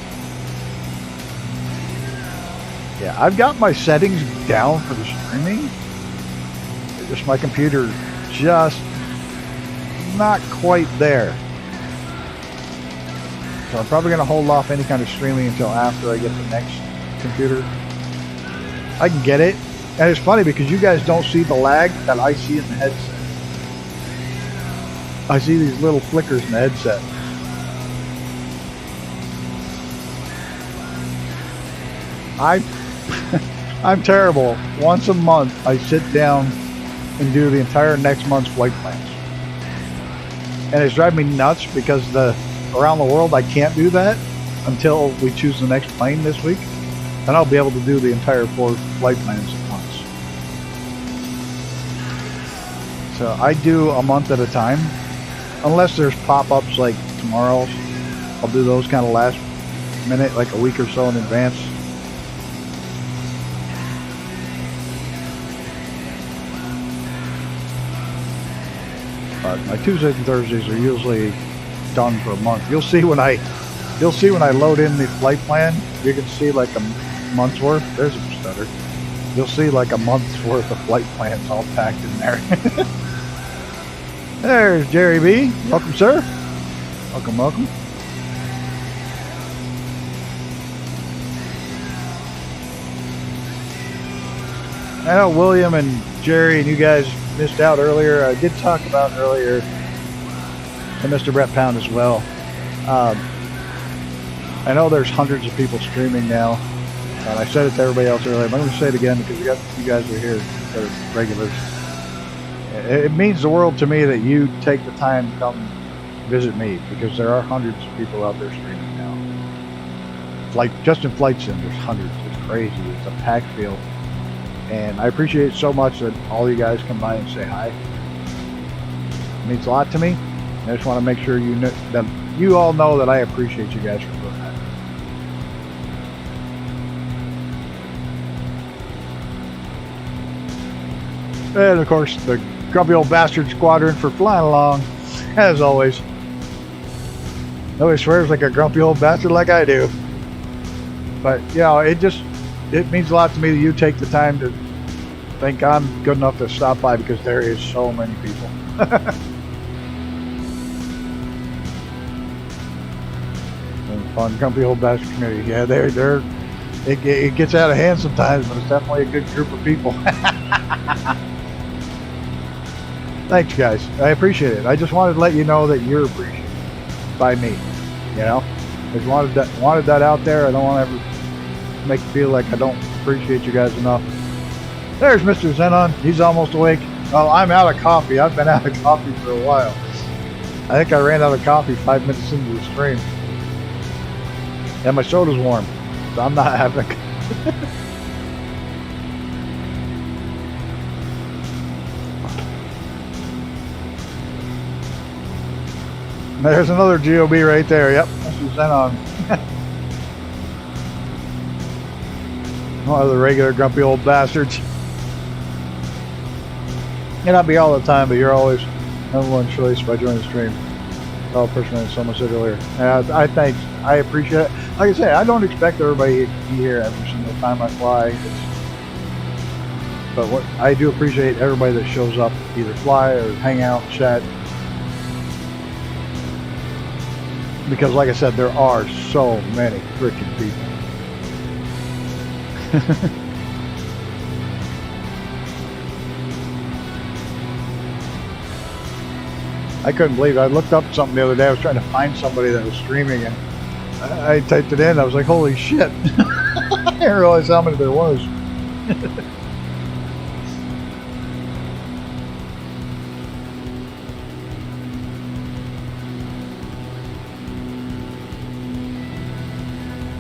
Yeah, I've got my settings down for the streaming. It's just my computer just not quite there. So I'm probably going to hold off any kind of streaming until after I get the next computer. I can get it. And it's funny because you guys don't see the lag that I see in the headset. I see these little flickers in the headset. I'm terrible. Once a month, I sit down and do the entire next month's flight plans. And it's driving me nuts because around the world, I can't do that until we choose the next plane this week. And I'll be able to do the entire 4 flight plans at once. So I do a month at a time. Unless there's pop-ups like tomorrow's. I'll do those kind of last minute, like a week or so in advance. But my Tuesdays and Thursdays are usually done for a month. You'll see when I load in the flight plan, you can see like a month's worth. There's a stutter. You'll see like a month's worth of flight plans all packed in there. There's Jerry B. Welcome, sir. Welcome, welcome. I know William and Jerry and you guys missed out earlier. I did talk about earlier, and Mr. Brett Pound as well. I know there's hundreds of people streaming now, and I said it to everybody else earlier, but I'm going to say it again because you guys are here that are regulars. It means the world to me that you take the time to come visit me, because there are hundreds of people out there streaming now. Just in Flight Sim, there's hundreds. It's crazy. It's a packed field. And I appreciate so much that all you guys come by and say hi. It means a lot to me. I just want to make sure you know, that you all know that I appreciate you guys for doing that. And of course, the grumpy old bastard squadron for flying along, as always. Nobody swears like a grumpy old bastard like I do. But, you know, it means a lot to me that you take the time to think I'm good enough to stop by, because there is so many people. And fun, grumpy old bastard community. Yeah, it gets out of hand sometimes, but it's definitely a good group of people. Thanks, guys. I appreciate it. I just wanted to let you know that you're appreciated by me. You know, I just wanted that out there. I don't want to ever make you feel like I don't appreciate you guys enough. There's Mr. Zenon. He's almost awake. Well, I'm out of coffee. I've been out of coffee for a while. I think I ran out of coffee 5 minutes into the stream. And my soda's warm, so I'm not having a There's another GOB right there. Yep, Mr. Zenon. One of the regular grumpy old bastards. May not be all the time, but you're always number one choice by joining the stream. Oh, personally, someone said earlier. I appreciate it. Like I say, I don't expect everybody to be here every single time I fly. But what I do appreciate everybody that shows up, either fly or hang out, chat. Because like I said, there are so many freaking people. I couldn't believe it. I looked up something the other day. I was trying to find somebody that was streaming, and I typed it in. I was like, holy shit. I didn't realize how many there was.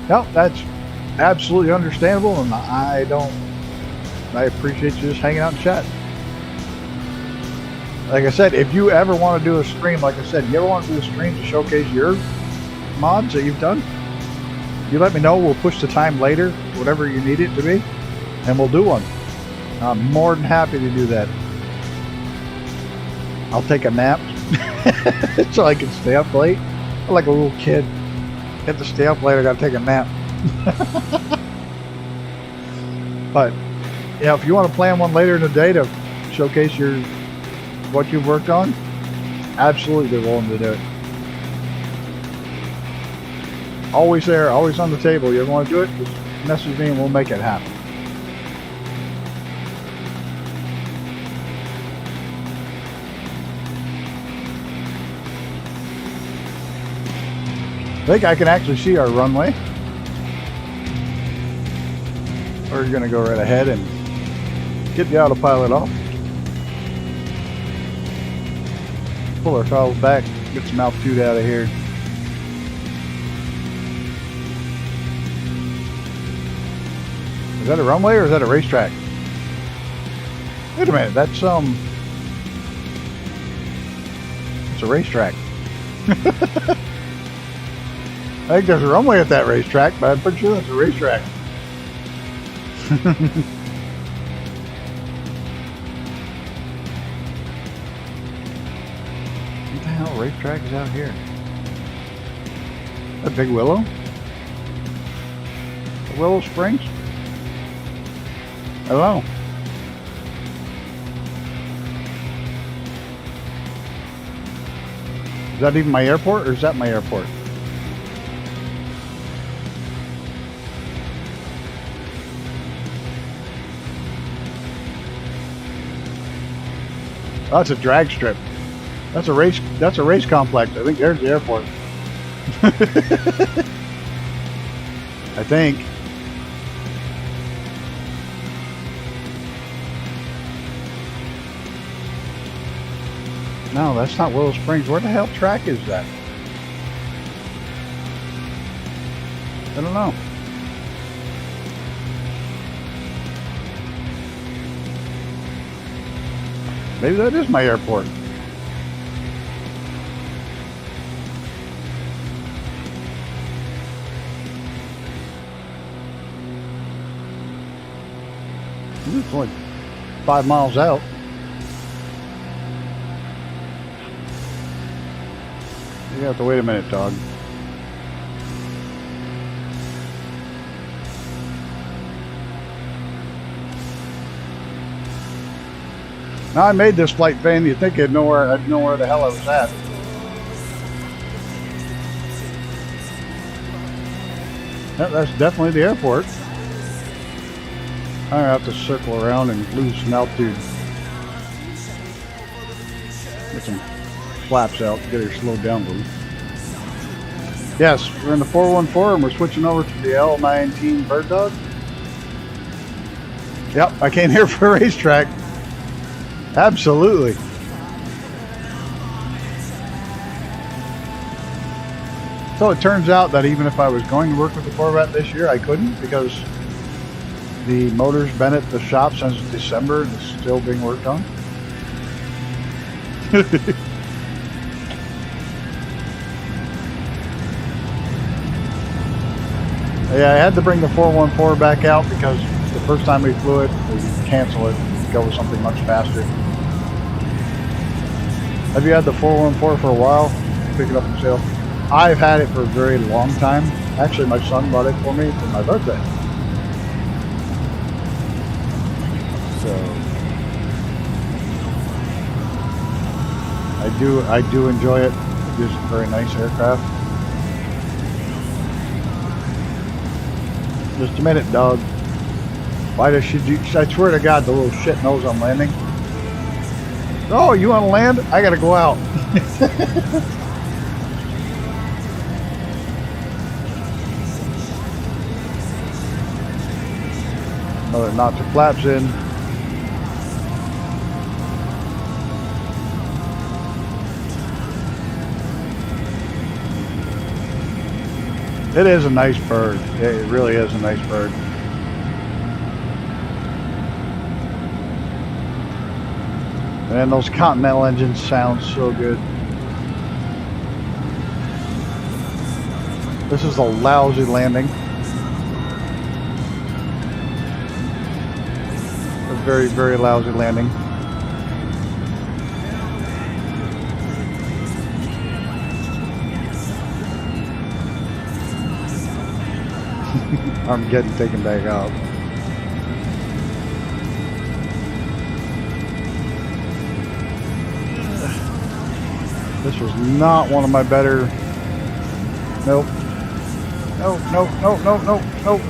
No, that's absolutely understandable, and I appreciate you just hanging out and chatting. Like I said, if you ever want to do a stream, like I said, you ever want to do a stream to showcase your mods that you've done, you let me know. We'll push the time later, whatever you need it to be, and we'll do one. I'm more than happy to do that. I'll take a nap so I can stay up late. I'm like a little kid. Hit the stay up later, gotta take a nap. But yeah, if you want to plan one later in the day to showcase what you've worked on, absolutely willing to do it. Always there, always on the table. You ever want to do it, just message me and we'll make it happen. I think I can actually see our runway. We're going to go right ahead and get the autopilot off. Pull our throttle back, get some altitude out of here. Is that a runway or is that a racetrack? Wait a minute, that's it's a racetrack. I think there's a runway at that racetrack, but I'm pretty sure that's a racetrack. What the hell racetrack is out here? A big willow? Willow Springs? I don't know. Is that even my airport or is that my airport? Oh, that's a drag strip. That's a race complex. I think there's the airport. I think. No, that's not Willow Springs. Where the hell track is that? I don't know. Maybe that is my airport. It's only 5 miles out. You have to wait a minute, dog. Now I made this flight fan. You'd think I'd know where the hell I was at. Yep, that's definitely the airport. I have to circle around and lose some altitude. Get some flaps out, get her slowed down a little. Yes, we're in the 414 and we're switching over to the L19 Bird Dog. Yep, I came here for a racetrack. Absolutely. So it turns out that even if I was going to work with the Corvette this year, I couldn't because the motor's been at the shop since December and it's still being worked on. Yeah, I had to bring the 414 back out because the first time we flew it, we canceled it and go with something much faster. Have you had the 414 for a while? Pick it up for sale. I've had it for a very long time. Actually, my son bought it for me for my birthday. So I do enjoy it. It is a very nice aircraft. Just a minute, dog. Why does she do? I swear to God, the little shit knows I'm landing. Oh, you want to land? I gotta go out. Another notch of flaps in. It is a nice bird. It really is a nice bird. And those Continental engines sound so good. This is a lousy landing. A very, very lousy landing. I'm getting taken back out. This was not one of my better. Nope. Nope, nope, nope, nope, nope, nope.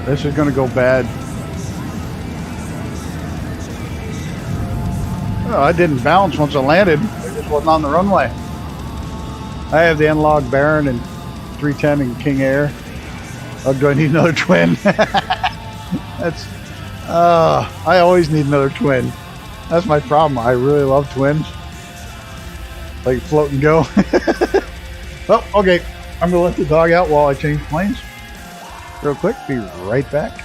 This is going to go bad. Oh, I didn't bounce once I landed. I just wasn't on the runway. I have the N-Log Baron and 310 and King Air. Oh, do I need another twin? That's. I always need another twin. That's my problem. I really love twins. Like float and go. Well, okay. I'm going to let the dog out while I change planes. Real quick. Be right back.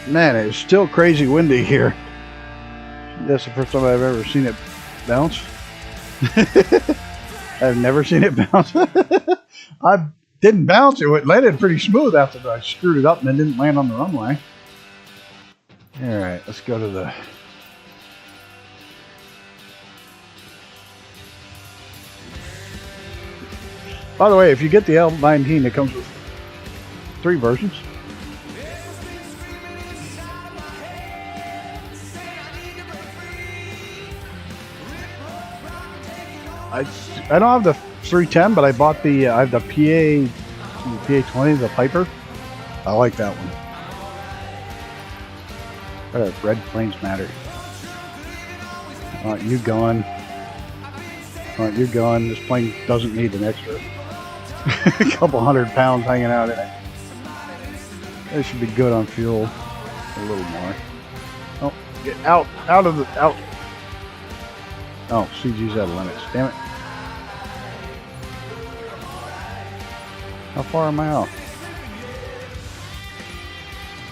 Man, it's still crazy windy here. That's the first time I've ever seen it bounce. I've never seen it bounce. I didn't bounce. It landed pretty smooth after I screwed it up and then didn't land on the runway. Alright, let's go to the... By the way, if you get the L19, it comes with 3 versions. I don't have the 310, but I bought the I have the PA20, the Piper. I like that one. Red planes matter. I want you going. I want you going. This plane doesn't need an extra. A couple 100 pounds hanging out in it. It should be good on fuel. A little more. Oh, get out of the out. Oh, CG's out of limits. Damn it. How far am I off?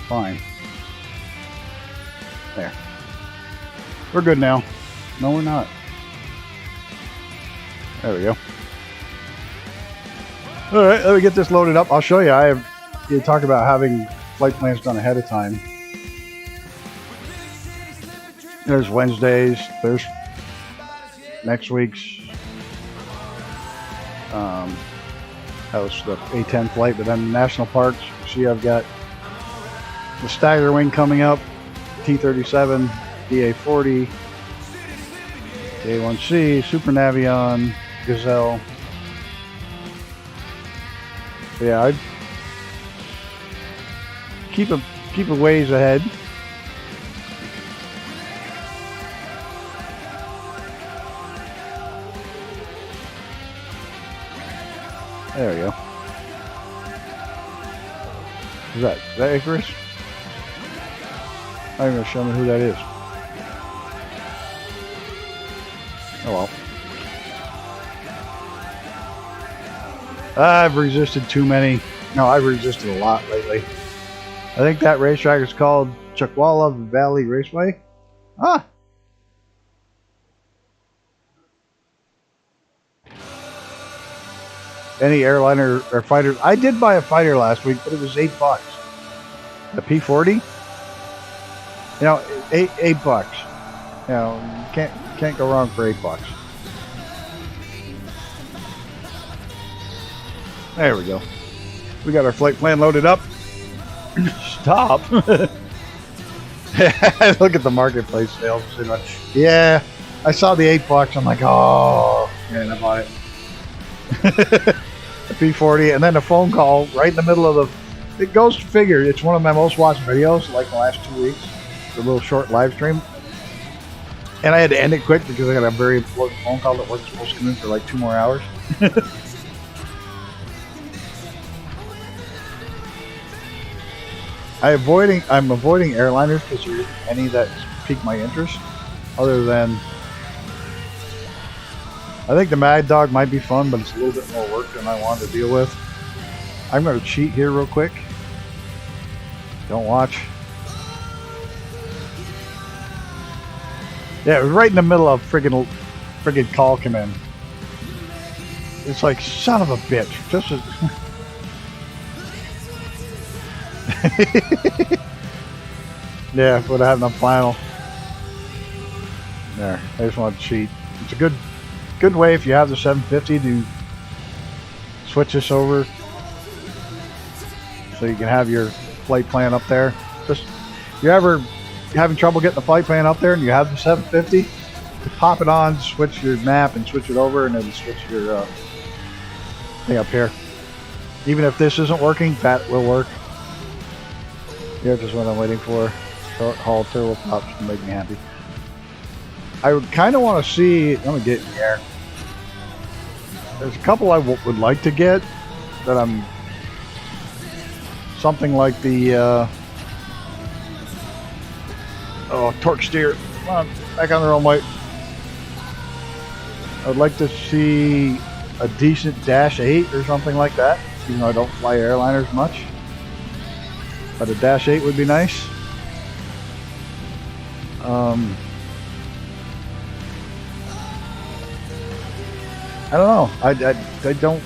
Fine. There. We're good now. No, we're not. There we go. Alright, let me get this loaded up. I'll show you. You talk about having flight plans done ahead of time. There's Wednesdays. There's next week's. That was the A10 flight, but then national parks. See, I've got the Stagger Wing coming up, T-37, DA-40, A1C, Super Navion, Gazelle. Yeah, I'd keep a ways ahead. There we go. Is that Icarus? I'm going to show me who that is. Oh well. I've resisted too many. No, I've resisted a lot lately. I think that racetrack is called Chuckwalla Valley Raceway. Ah! Any airliner or fighter. I did buy a fighter last week, but it was $8. The P40. You know, $8. You know, can't go wrong for $8. There we go. We got our flight plan loaded up. Stop. Look at the marketplace sales. Yeah, I saw the $8. I'm like, oh, and I bought it. The P40, and then a phone call right in the middle of the. It goes to figure. It's one of my most watched videos, like the last 2 weeks. It's a little short live stream, and I had to end it quick because I got a very important phone call that wasn't supposed to come in for like 2 more hours. I'm avoiding airliners because there isn't any that pique my interest, other than. I think the Mad Dog might be fun, but it's a little bit more work than I wanted to deal with. I'm going to cheat here real quick. Don't watch. Yeah, it was right in the middle of friggin' call command. It's like, son of a bitch. Just a... Yeah, would have had enough final. There, I just wanted to cheat. It's a good way if you have the 750 to switch this over so you can have your flight plan up there. Just if you're ever having trouble getting the flight plan up there and you have the 750, you pop it on, switch your map and switch it over, and then switch your thing up here. Even if this isn't working, that will work. Here's just what I'm waiting for. Short haul turboprops to make me happy. I would kind of want to see. Let me get in the air. There's a couple I would like to get that I'm something like the torque steer. Come on, back on the runway. I would like to see a decent Dash 8 or something like that, even though I don't fly airliners much. But a Dash 8 would be nice. I don't know. I don't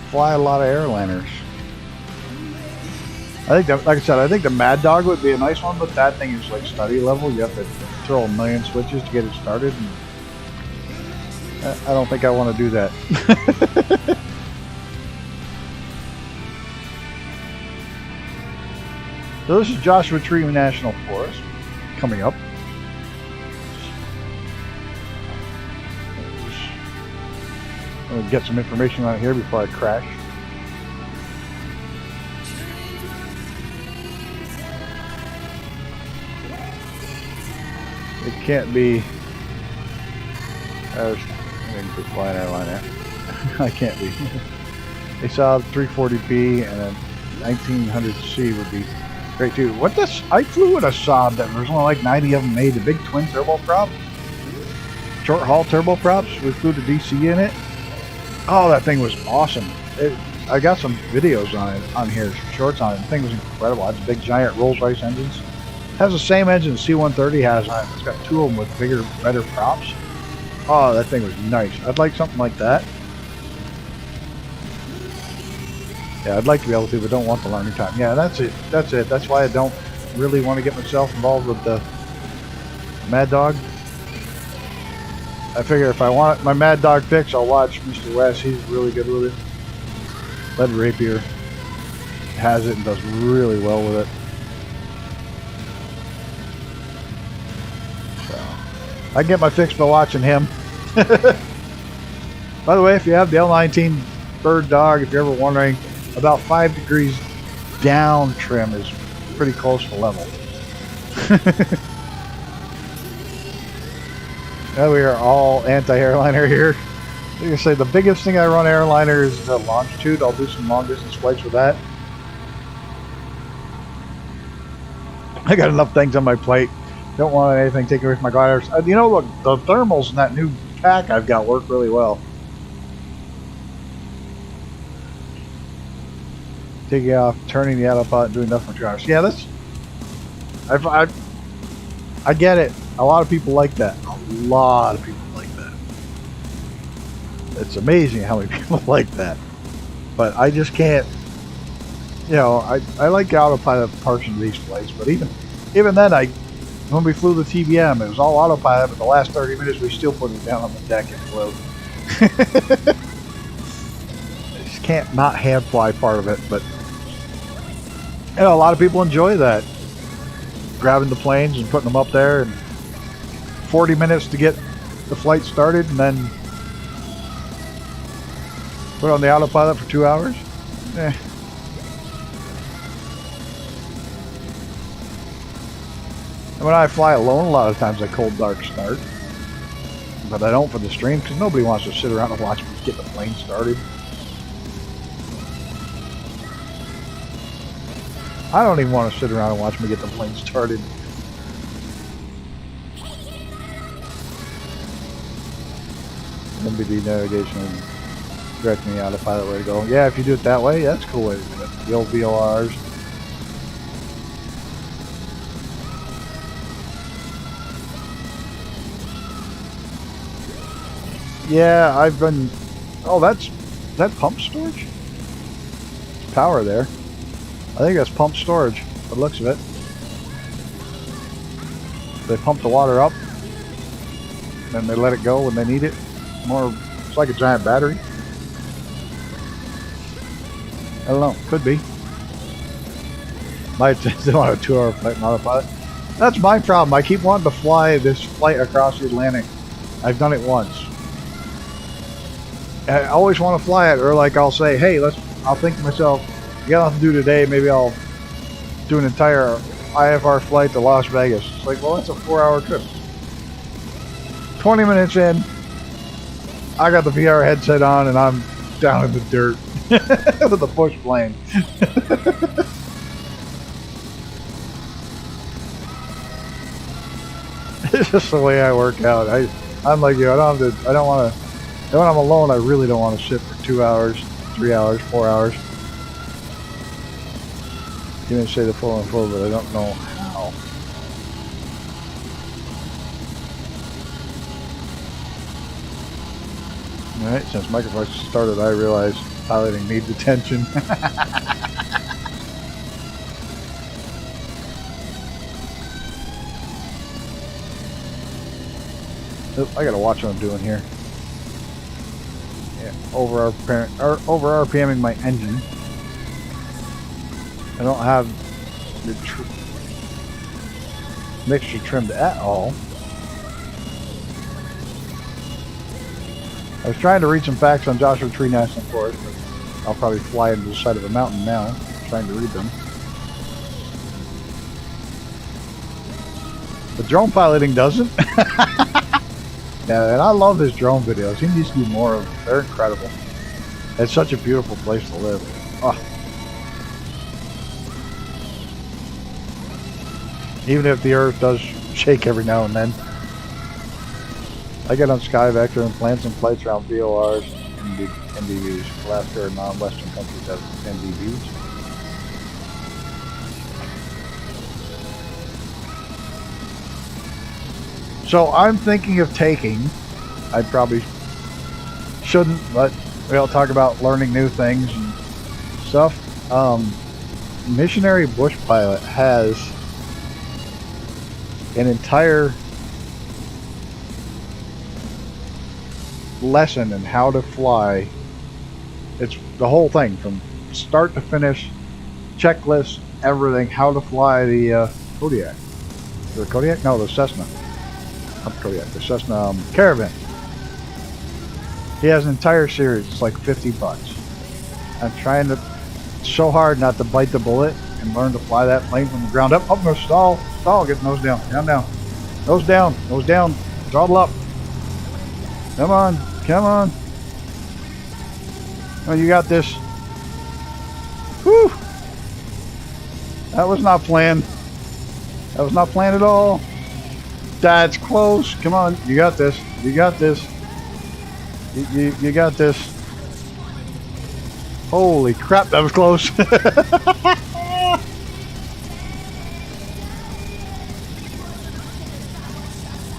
fly a lot of airliners. I think that, like I said, I think the Mad Dog would be a nice one, but that thing is like study level. You have to throw a million switches to get it started. And I don't think I want to do that. So this is Joshua Tree National Forest coming up. I'm going to get some information on it here before I crash. It can't be. I didn't be flying airliner. I can't be. They saw 340p and a 1900C would be great too. What this? I flew with a Saab that there's only like 90 of them made. The big twin turboprop, short haul turboprops. We flew to DC in it. Oh, that thing was awesome. I got some videos on it on here, some shorts on it. The thing was incredible. It's big giant Rolls-Royce engines. Has the same engine C-130 has on it. It's got two of them with bigger, better props. Oh, that thing was nice. I'd like something like that. Yeah, I'd like to be able to, but don't want the learning time. Yeah, that's it. That's it. That's why I don't really want to get myself involved with the Mad Dog. I figure if I want my Mad Dog fix, I'll watch Mr. West. He's really good with it. Lead Rapier has it and does really well with it. So I can get my fix by watching him. By the way, if you have the L19 Bird Dog, if you're ever wondering, about 5 degrees down trim is pretty close to level. Now we are all anti-airliner here. Like I say, the biggest thing I run airliner is the longitude. I'll do some long distance flights with that. I got enough things on my plate. Don't want anything taken away from my gliders. You know, look, the thermals in that new pack I've got work really well. Taking off, turning the autopilot, and doing nothing for 2 hours. Yeah, that's. I get it. A lot of people like that. A lot of people like that. It's amazing how many people like that. But I just can't. You know, I like the autopilot portion of these flights, but even then, when we flew the TBM, it was all autopilot. But the last 30 minutes, we still put it down on the deck and flew. I just can't not hand fly part of it, but you know, a lot of people enjoy that. Grabbing the planes and putting them up there, and 40 minutes to get the flight started, and then put on the autopilot for 2 hours. And when I fly alone, a lot of times I cold dark start, but I don't for the stream because nobody wants to sit around and watch me get the plane started. I don't even want to sit around and watch me get the plane started. MBD navigation and direct me autopilot way to go. Yeah, if you do it that way, that's a cool way to do it. The old VLRs. Yeah, I've been... Oh, is that pump storage? Power there. I think that's pump storage, by the looks of it. They pump the water up, then they let it go when they need it. It's like a giant battery. I don't know, could be. Might still on a 2-hour flight on autopilot. That's my problem. I keep wanting to fly this flight across the Atlantic. I've done it once. I always want to fly it, or like I'll say, hey, I'll think to myself, you got nothing to do today, maybe I'll do an entire IFR flight to Las Vegas. It's like, well, that's a 4-hour trip. 20 minutes in, I got the VR headset on and I'm down in the dirt with the push plane. It's just the way I work out. I'm like you. When I'm alone, I really don't want to sit for 2 hours, 3 hours, 4 hours. You didn't say the full and full, but I don't know how. Alright, since microphones started, I realized piloting needs attention. I gotta watch what I'm doing here. Yeah, over RPMing my engine. I don't have the mixture trimmed at all. I was trying to read some facts on Joshua Tree National Forest, but I'll probably fly into the side of a mountain now, trying to read them. But drone piloting doesn't. Yeah, and I love his drone videos. He needs to do more of them. They're incredible. It's such a beautiful place to live. Oh. Even if the earth does shake every now and then. I get on SkyVector and plan some flights around VORs and NDVs. Alaska or non-Western countries have NDVs. So I'm thinking of taking, I probably shouldn't, but we'll talk about learning new things and stuff. Missionary Bush Pilot has an entire lesson in how to fly. It's the whole thing from start to finish, checklist, everything, how to fly the Kodiak. The Kodiak? No, the Cessna. Not Kodiak, the Cessna Caravan. He has an entire series. It's like $50. I'm trying to so hard not to bite the bullet and learn to fly that plane from the ground up. Up, no, stall, get nose down, down, nose down, throttle up. Come on. Oh, you got this. Whew. That was not planned. That was not planned at all. That's close. Come on, you got this. You got this. You got this. Holy crap, that was close.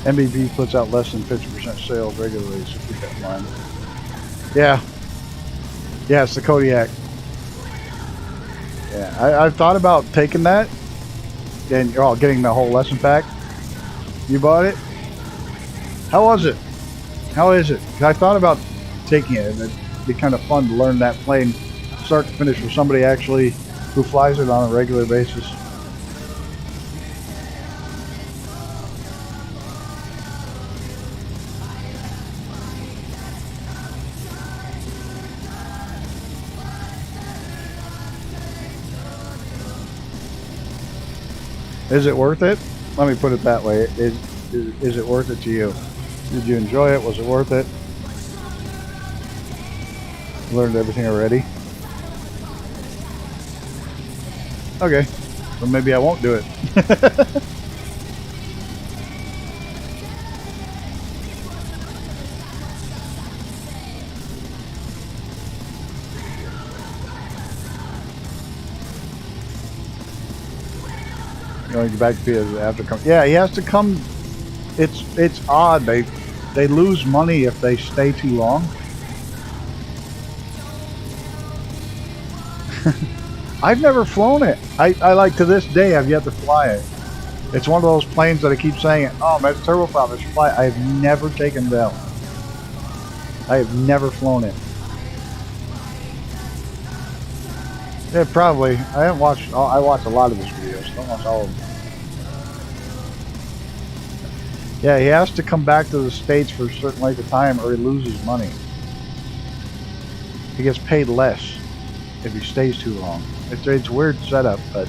MBB puts out less than 50% sales regularly, so keep that in mind. Yeah, it's the Kodiak. Yeah, I've thought about taking that and getting the whole lesson pack. You bought it? How was it? How is it? I thought about taking it, and it'd be kind of fun to learn that plane start to finish with somebody actually who flies it on a regular basis. Is it worth it? Let me put it that way. Is it worth it to you? Did you enjoy it? Was it worth it? Learned everything already? Okay. So maybe I won't do it. Going back to have to come. Yeah, he has to come. It's odd. they lose money if they stay too long. I've never flown it. I like to this day I've yet to fly it. It's one of those planes that I keep saying, oh, man, it's turboprop, I should fly it. I have never taken it out. I have never flown it. Yeah, probably. I haven't watched. I watched a lot of his videos. Don't watch all of them. Yeah, he has to come back to the States for a certain length of time, or he loses money. He gets paid less if he stays too long. It's a weird setup, but.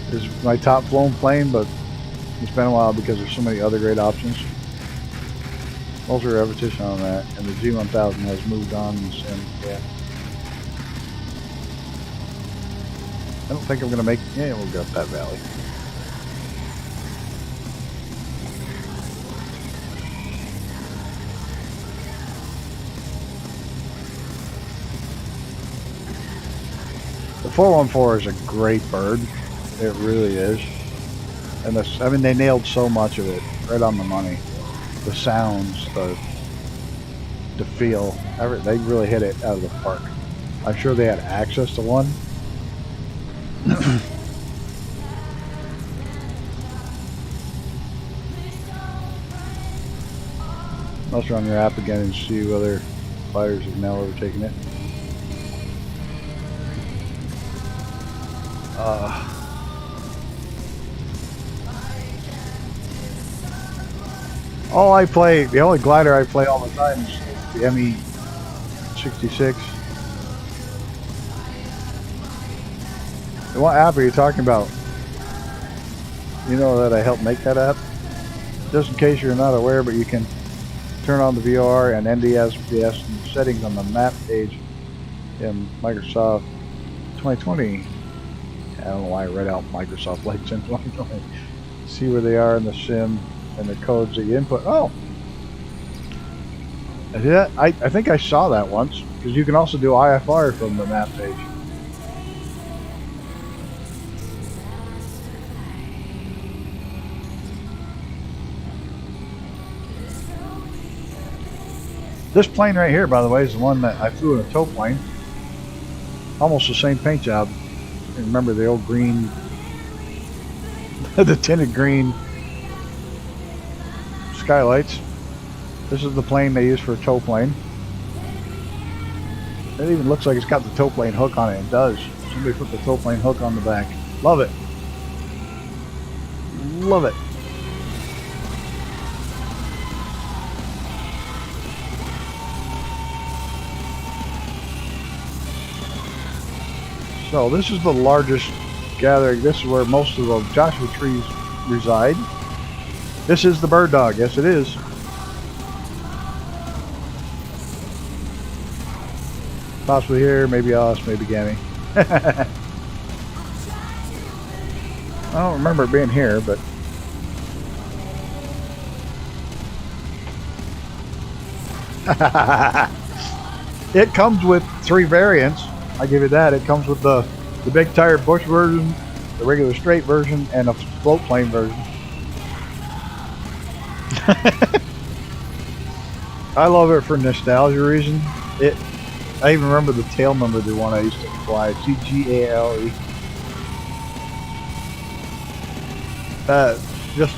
This is my top flown plane, but it's been a while because there's so many other great options. Also a repetition on that, and the G1000 has moved on and yeah. I don't think I'm gonna make. Yeah, we'll go up that valley. The 414 is a great bird. It really is. And this, I mean, they nailed so much of it, right on the money. The sounds, the feel, they really hit it out of the park. I'm sure they had access to one. Let's run your app again and see whether fighters have now overtaken it. I play, the only glider I play all the time is the ME66. What app are you talking about? You know that I helped make that app? Just in case you're not aware, but you can turn on the VR and NDSBS and settings on the map page in Microsoft 2020. I don't know why I read out Microsoft Flight Sim 2020. See where they are in the sim and the codes that you input. Oh! Yeah, I think I saw that once, because you can also do IFR from the map page. This plane right here, by the way, is the one that I flew in a tow plane. Almost the same paint job. Remember the old green, the tinted green skylights. This is the plane they use for a tow plane. It even looks like it's got the tow plane hook on it. It does. Somebody put the tow plane hook on the back. Love it. Love it. So this is the largest gathering. This is where most of the Joshua trees reside. This is the bird dog. Yes, it is. Possibly here, maybe us, maybe Gammy. I don't remember it being here, but it comes with 3 variants. I give you that. It comes with the big tire bush version, the regular straight version, and a float plane version. I love it for nostalgia reason. I even remember the tail number, the one I used to fly, CGALE. Just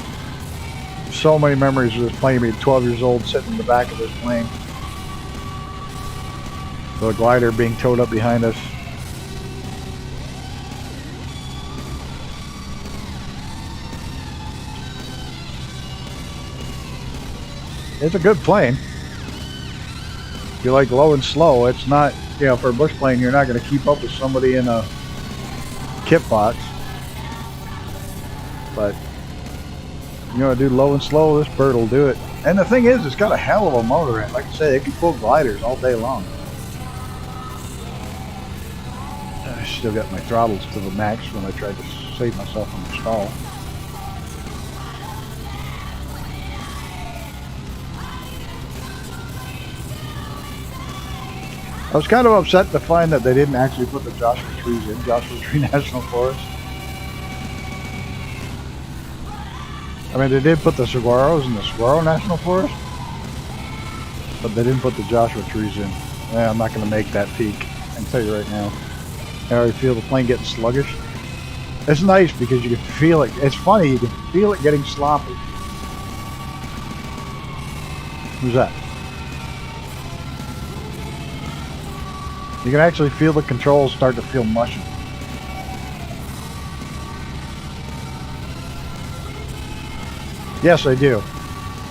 so many memories of this plane. Being 12 years old, sitting in the back of this plane. The glider being towed up behind us. It's a good plane. If you like low and slow, it's not, you know, for a bush plane, you're not going to keep up with somebody in a kit box. But you want to do low and slow, this bird will do it. And the thing is, it's got a hell of a motor in it. Like I said, it can pull gliders all day long. I still got my throttles to the max when I tried to save myself from the stall. I was kind of upset to find that they didn't actually put the Joshua trees in Joshua Tree National Forest. I mean, they did put the saguaros in the Saguaro National Forest, but they didn't put the Joshua trees in. Yeah, I'm not going to make that peak. I can tell you right now. I already feel the plane getting sluggish. It's nice because you can feel it. It's funny, you can feel it getting sloppy. Who's that? You can actually feel the controls start to feel mushy. Yes, I do.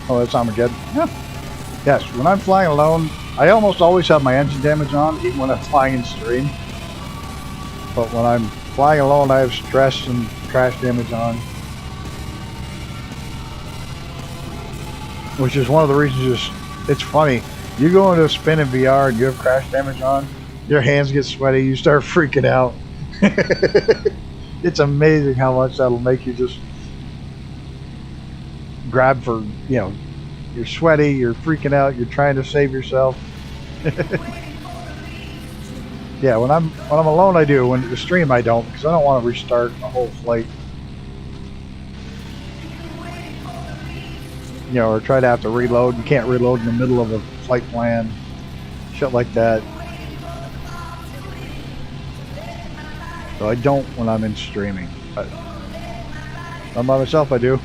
Oh, that's Armageddon. Yeah. Yes, when I'm flying alone, I almost always have my engine damage on, even when I'm flying in stream. But when I'm flying alone, I have stress and crash damage on. Which is one of the reasons it's funny. You go into a spin in VR and you have crash damage on, your hands get sweaty, you start freaking out. It's amazing how much that'll make you just grab for, you know, you're sweaty, you're freaking out, you're trying to save yourself. Yeah, when I'm alone I do. When the stream I don't, because I don't want to restart a whole flight. You know, or try to have to reload. You can't reload in the middle of a flight plan. Shit like that. So I don't when I'm in streaming. But I'm by myself, I do.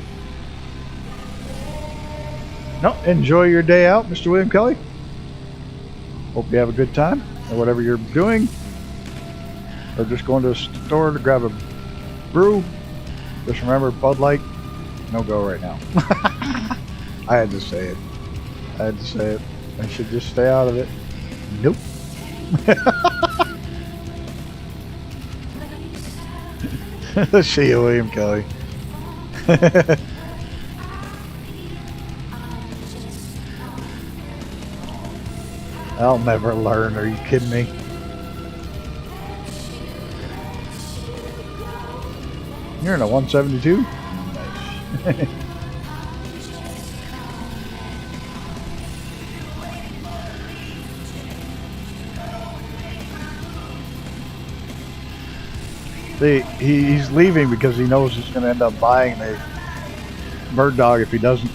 No, enjoy your day out, Mr. William Kelly. Hope you have a good time, or whatever you're doing. Or just going to a store to grab a brew. Just remember, Bud Light, no go right now. I had to say it. I had to say it. I should just stay out of it. Nope. See you, William Kelly. I'll never learn. Are you kidding me? You're in a 172? Nice. See, he's leaving because he knows he's going to end up buying a bird dog if he doesn't.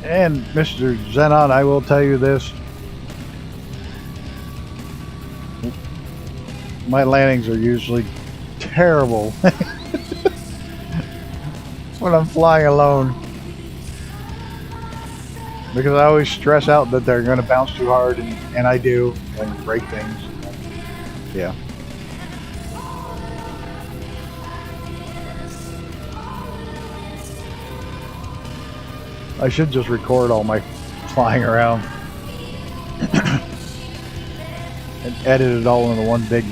And Mr. Zenon, I will tell you this. My landings are usually terrible when I'm flying alone, because I always stress out that they're going to bounce too hard, and I do, and break things. Yeah. I should just record all my flying around and edit it all into one big,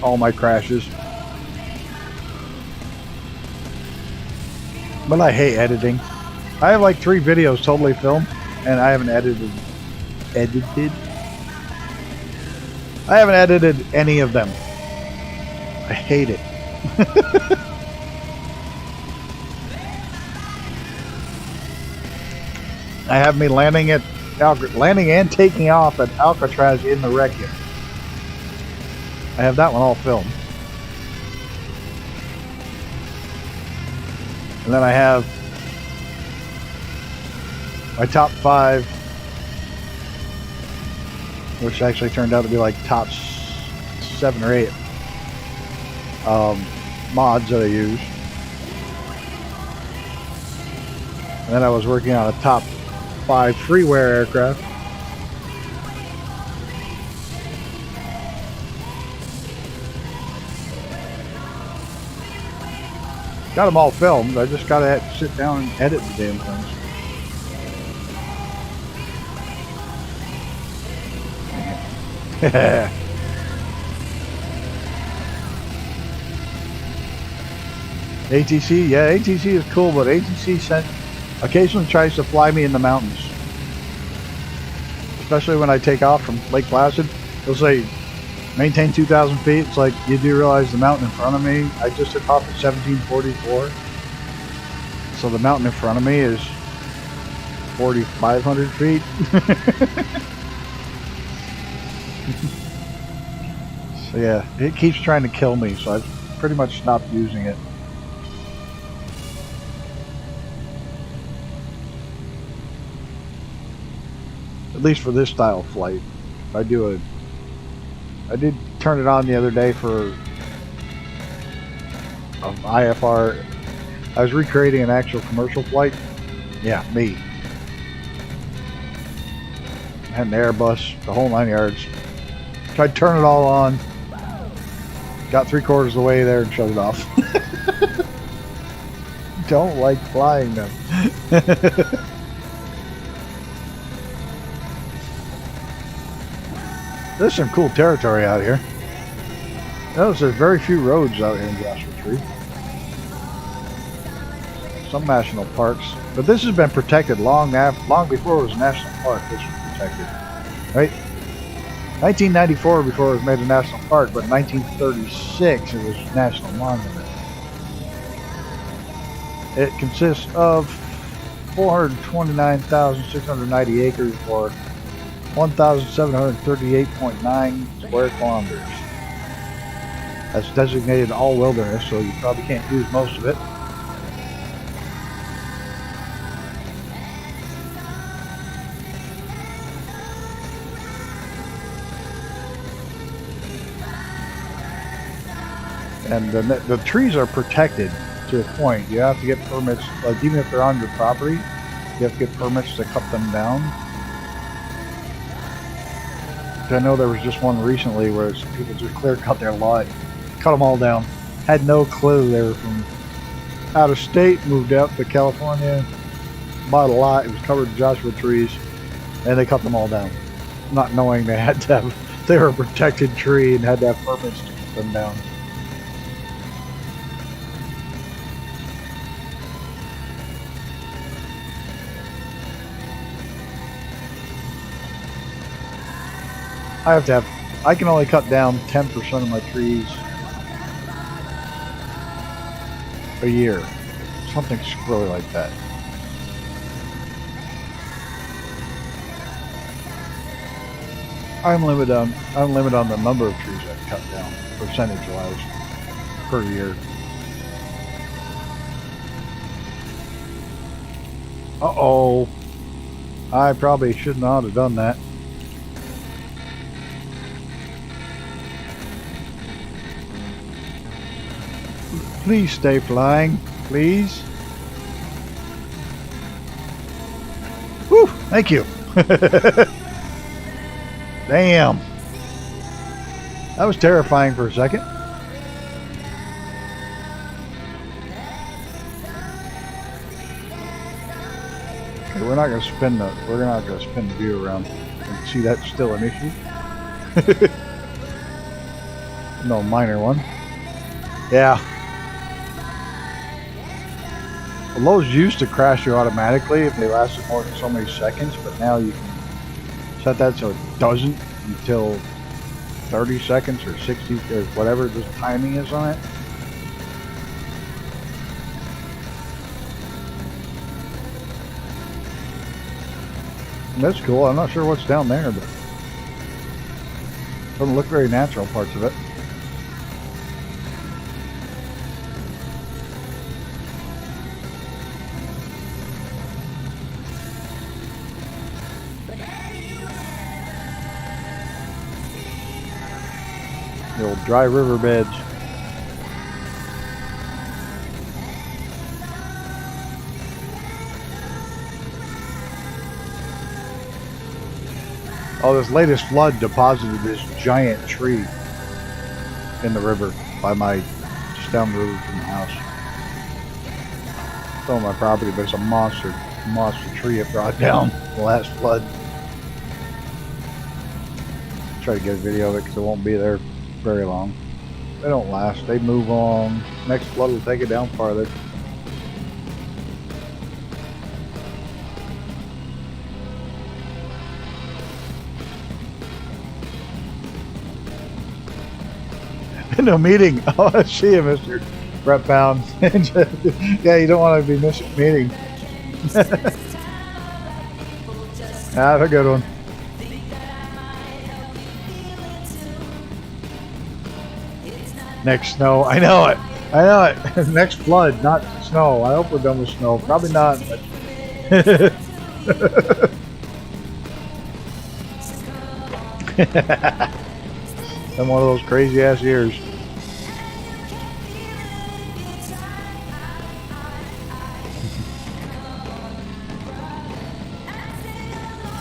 all my crashes. But I hate editing. I have like 3 videos totally filmed, and I haven't edited. I haven't edited any of them. I hate it. I have me landing and taking off at Alcatraz in the wreckage. I have that one all filmed. And then I have my top 5, which actually turned out to be like top 7 or 8 mods that I use. And then I was working on a top 5 freeware aircraft. Got them all filmed. I just gotta sit down and edit the damn things. ATC, yeah, ATC is cool, but ATC occasionally tries to fly me in the mountains. especially when I take off from Lake Placid. It'll say maintain 2,000 feet. It's like, you do realize the mountain in front of me, I just took off at 1744. So the mountain in front of me is 4,500 feet. So yeah, it keeps trying to kill me, so I've pretty much stopped using it. At least for this style of flight. I did turn it on the other day for IFR. I was recreating an actual commercial flight. Yeah, me. I had an Airbus, the whole 9 yards. Tried to turn it all on. Got 3/4 of the way there and shut it off. Don't like flying them. There's some cool territory out here. Notice there's very few roads out here in Joshua Tree. Some national parks, but this has been protected long before it was a national park. This was protected, right? 1994 before it was made a national park, but in 1936 it was a national monument. It consists of 429,690 acres, or 1,738.9 square kilometers. That's designated all wilderness, so you probably can't use most of it. And the trees are protected to a point. You have to get permits, like even if they're on your property, you have to get permits to cut them down. I know there was just one recently where some people just clear cut their lot, cut them all down. Had no clue they were from out of state, moved out to California, bought a lot. It was covered in Joshua trees, and they cut them all down, not knowing they had to have, they were a protected tree and had to have permits to cut them down. I can only cut down 10% of my trees a year. Something squirrely like that. I'm limited on the number of trees I cut down, percentage-wise, per year. Uh-oh. I probably should not have done that. Please stay flying, please. Whew, thank you. Damn. That was terrifying for a second. Okay, we're not gonna spin the view around. And see, that's still an issue. No minor one. Yeah. Well, those used to crash you automatically if they lasted more than so many seconds, but now you can set that so it doesn't until 30 seconds or 60 or whatever the timing is on it. And that's cool. I'm not sure what's down there, but doesn't look very natural, parts of it. The old dry riverbeds. Oh, this latest flood deposited this giant tree in the river by just down the river from the house. It's on my property, but it's a monster tree it brought down the last flood. Try to get a video of it because it won't be there very long. They don't last. They move on. Next flood will take it down farther. No meeting. Oh, I see you, Mr. Brett Pound. Yeah, you don't want to be missing a meeting. Have a good one. Next snow. I know it. I know it. Next flood, not snow. I hope we're done with snow. Probably not. But I'm one of those crazy ass years.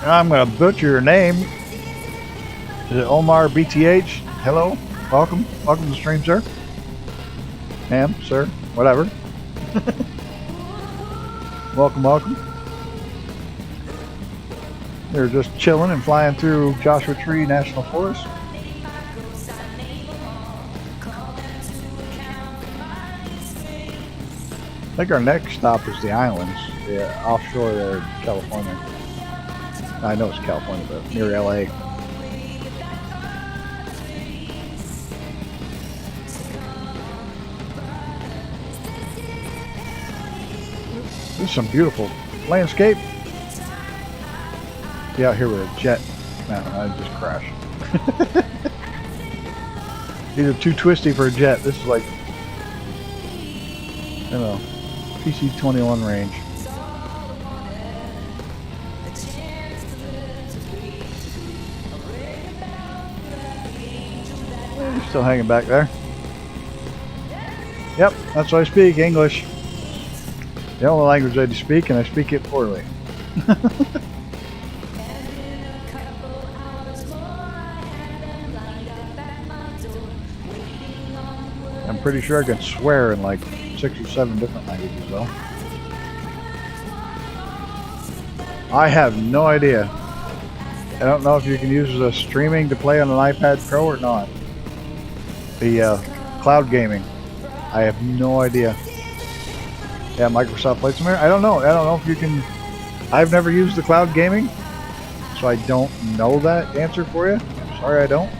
I'm gonna butcher your name. Is it Omar BTH? Hello, welcome to the stream, sir. Ma'am, sir, whatever. Welcome. They're just chilling and flying through Joshua Tree National Forest. I think our next stop is the islands, offshore there in California. I know it's California, but near LA. This is some beautiful landscape. Be out here with a jet. No, I just crashed. These are too twisty for a jet. This is like, I don't know, PC-21 range. You're still hanging back there. Yep, that's what I speak, English. The only language I speak, and I speak it poorly. I'm pretty sure I can swear in like 6 or 7 different languages though. I have no idea. I don't know if you can use the streaming to play on an iPad Pro or not. The cloud gaming. I have no idea. Yeah, Microsoft Flight Simulator. I don't know if you can. I've never used the cloud gaming, so I don't know that answer for you. Sorry, I don't.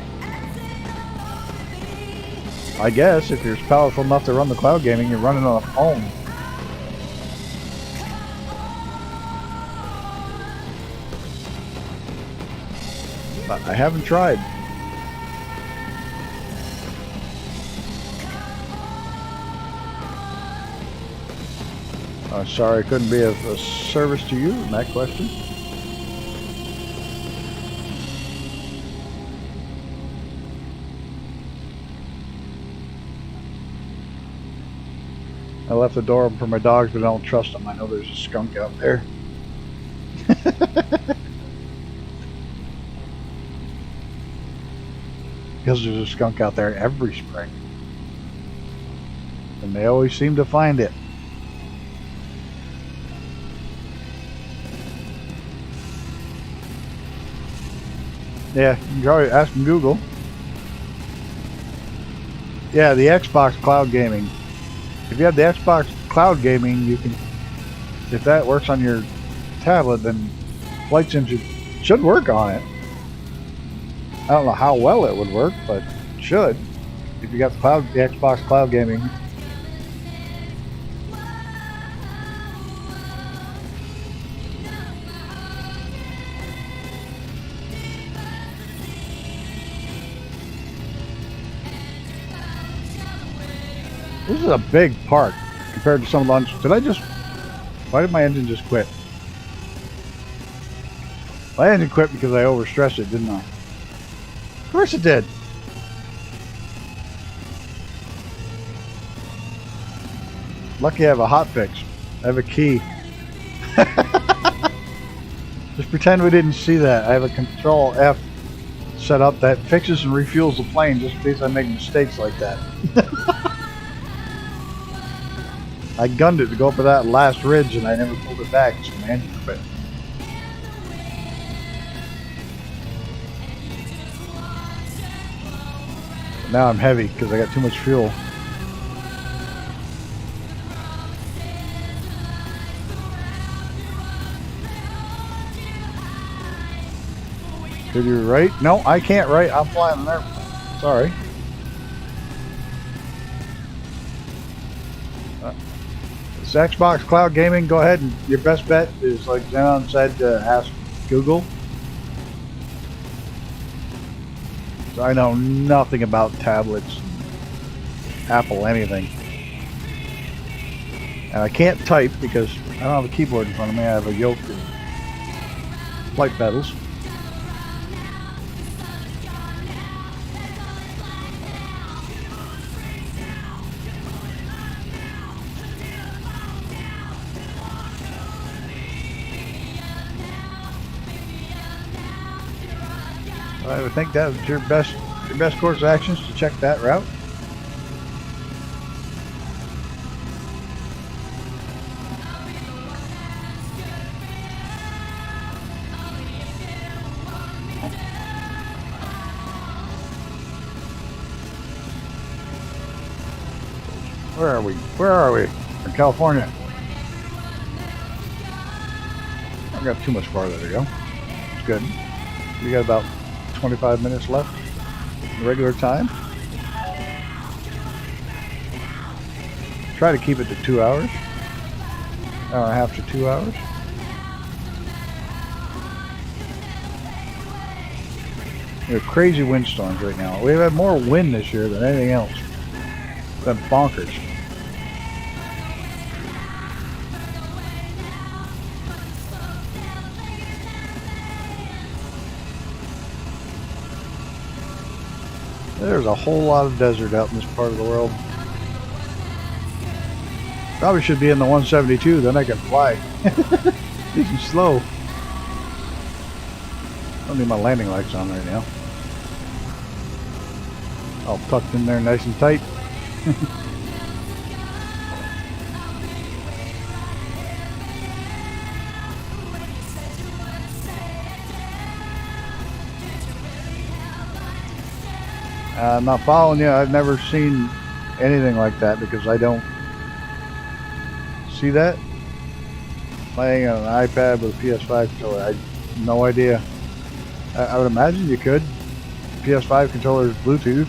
I guess if you're powerful enough to run the cloud gaming, you're running on a phone. But I haven't tried. Sorry, I couldn't be of service to you in that question. I left the door open for my dogs, but I don't trust them. I know there's a skunk out there. Because there's a skunk out there every spring. And they always seem to find it. Yeah, you can probably ask them Google. Yeah, the Xbox Cloud Gaming. If you have the Xbox Cloud Gaming, you can, if that works on your tablet, then Flight Sim should work on it. I don't know how well it would work, but it should. If you got the Xbox Cloud Gaming. This is a big park compared to some of the why did my engine just quit? My engine quit because I overstressed it, didn't I? Of course it did. Lucky I have a hot fix. I have a key. Just pretend we didn't see that. I have a Control F set up that fixes and refuels the plane just in case I make mistakes like that. I gunned it to go up to that last ridge and I never pulled it back, so my engine quit. Now I'm heavy because I got too much fuel. Did you write? No, I can't write. I'm flying an airplane. Sorry. it's Xbox Cloud Gaming. Go ahead, and your best bet is, like Xenon said, to ask Google. So I know nothing about tablets, Apple, anything. And I can't type because I don't have a keyboard in front of me. I have a yoke and flight pedals. I would think that was your best course of actions to check that route. Where are we? Where are we? In California. I've got too much farther to go. It's good. We got about 25 minutes left. Regular time. Try to keep it to 2 hours. Hour and a half to 2 hours. We have crazy windstorms right now. We've had more wind this year than anything else. It's been bonkers. There's a whole lot of desert out in this part of the world. Probably should be in the 172, then I can fly. Nice and slow. Don't need my landing lights on right now. All tucked in there nice and tight. I'm not following you. I've never seen anything like that because I don't see that. Playing on an iPad with a PS5 controller, I have no idea. I would imagine you could. PS5 controller is Bluetooth.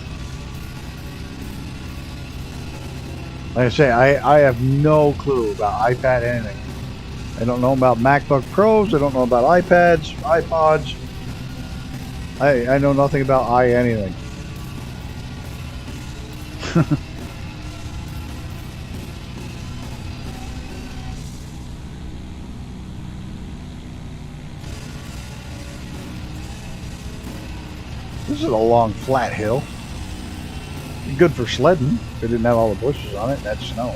Like I say, I have no clue about iPad anything. I don't know about MacBook Pros. I don't know about iPads, iPods. I know nothing about anything. This is a long flat hill. Good for sledding. They didn't have all the bushes on it. That's snow.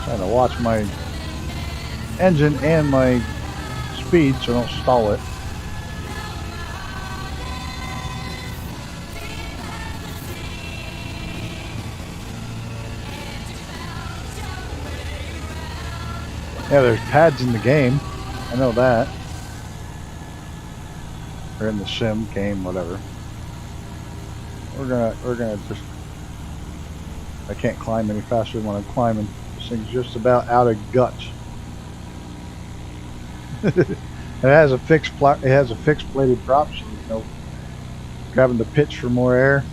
Trying to watch my engine and my speed so I don't stall it. Yeah, there's pads in the game. I know that. Or in the sim game, whatever. We're gonna just. I can't climb any faster when I'm climbing. This thing's just about out of guts. It has a fixed bladed prop, so there's no grabbing the pitch for more air.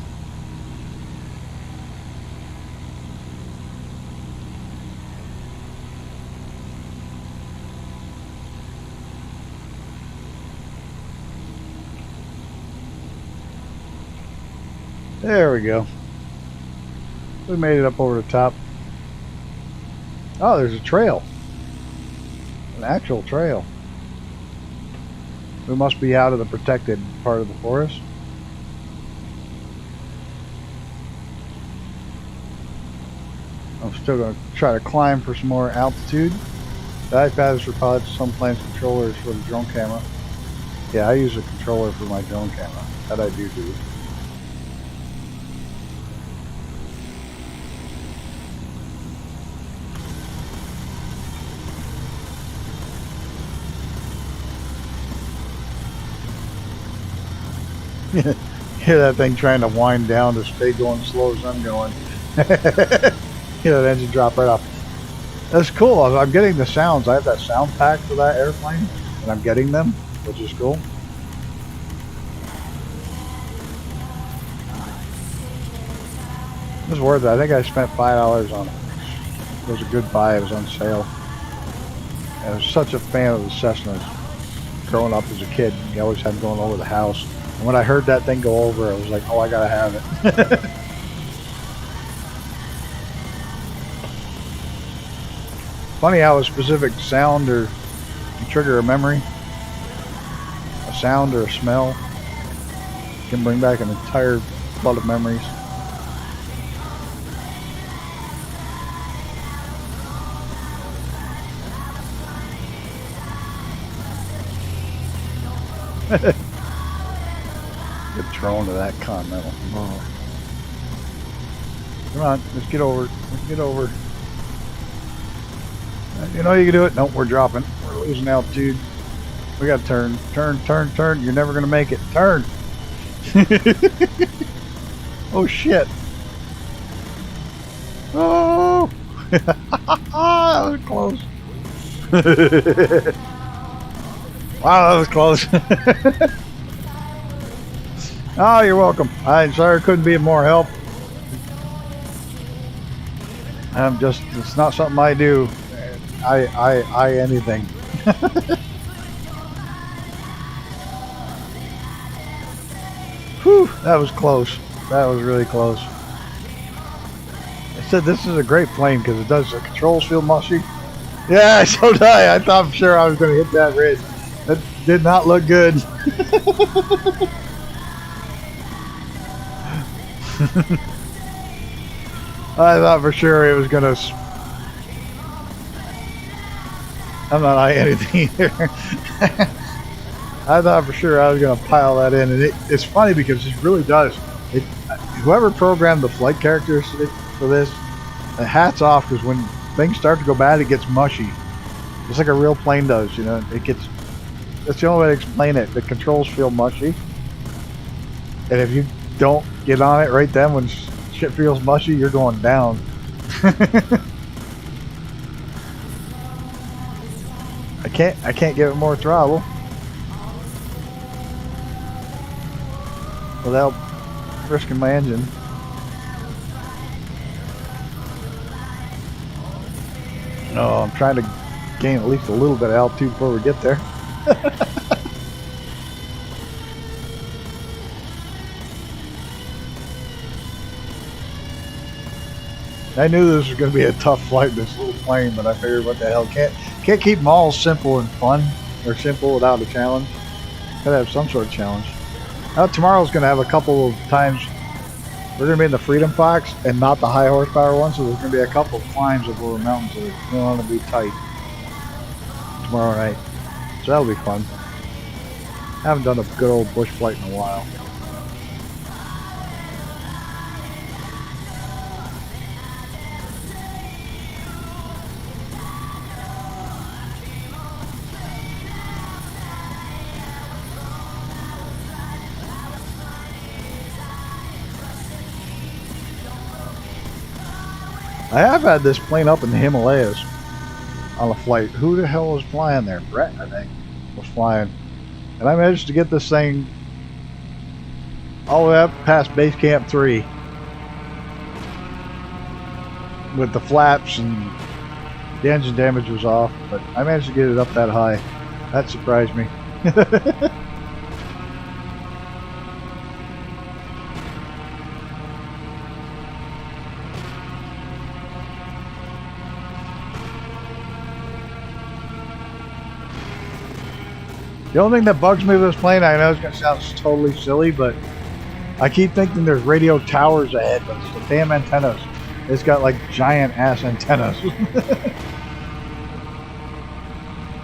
There we go. We made it up over the top. Oh, there's a trail. An actual trail. We must be out of the protected part of the forest. I'm still going to try to climb for some more altitude. The iPad is for pilots, some planes controllers for the drone camera. Yeah, I use a controller for my drone camera. That I do. Hear that thing trying to wind down to stay going slow as I'm going. Hear that engine drop right off. That's cool. I'm getting the sounds. I have that sound pack for that airplane, and I'm getting them, which is cool. It was worth it. I think I spent $5 on it. It was a good buy. It was on sale. And I was such a fan of the Cessnas. Growing up as a kid, you always had them going over the house. And when I heard that thing go over, I was like, oh, I gotta have it. Funny how a specific sound or can trigger a memory, a sound or a smell can bring back an entire flood of memories. Get thrown to that Continental. Oh. Come on, let's get over. Let's get over. You know you can do it. Nope, we're dropping. We're losing altitude. We got to turn. Turn, turn, turn. You're never going to make it. Turn. Oh, shit. Oh. That was close. Wow, that was close. Oh, you're welcome. I'm sorry I couldn't be of more help. It's not something I do. I anything. Whew, that was close. That was really close. I said this is a great plane because it does, the controls feel mushy. Yeah, so did I. I thought for sure I was going to hit that ridge. That did not look good. I thought for sure it was going to... I'm not eyeing anything either. I thought for sure I was going to pile that in. And it's funny because it really does. Whoever programmed the flight characters for this, hats off, because when things start to go bad, it gets mushy. Just like a real plane does, you know. It gets... That's the only way to explain it. The controls feel mushy. And if you don't get on it right then when shit feels mushy, you're going down. I can't give it more throttle without risking my engine. No, I'm trying to gain at least a little bit of altitude before we get there. I knew this was going to be a tough flight in this little plane, but I figured, what the hell, can't keep them all simple and fun, or simple without a challenge. Gotta have some sort of challenge. Now tomorrow's going to have a couple of times. We're going to be in the Freedom Fox and not the high horsepower one, so there's going to be a couple of climbs over the mountains that are going to be tight tomorrow night. So that'll be fun. I haven't done a good old bush flight in a while. I have had this plane up in the Himalayas on a flight. Who the hell was flying there? Brett, I think, was flying. And I managed to get this thing all the way up past Base Camp 3 with the flaps, and the engine damage was off, but I managed to get it up that high. That surprised me. The only thing that bugs me with this plane, I know it's going to sound totally silly, but I keep thinking there's radio towers ahead, but it's the damn antennas. It's got like giant ass antennas.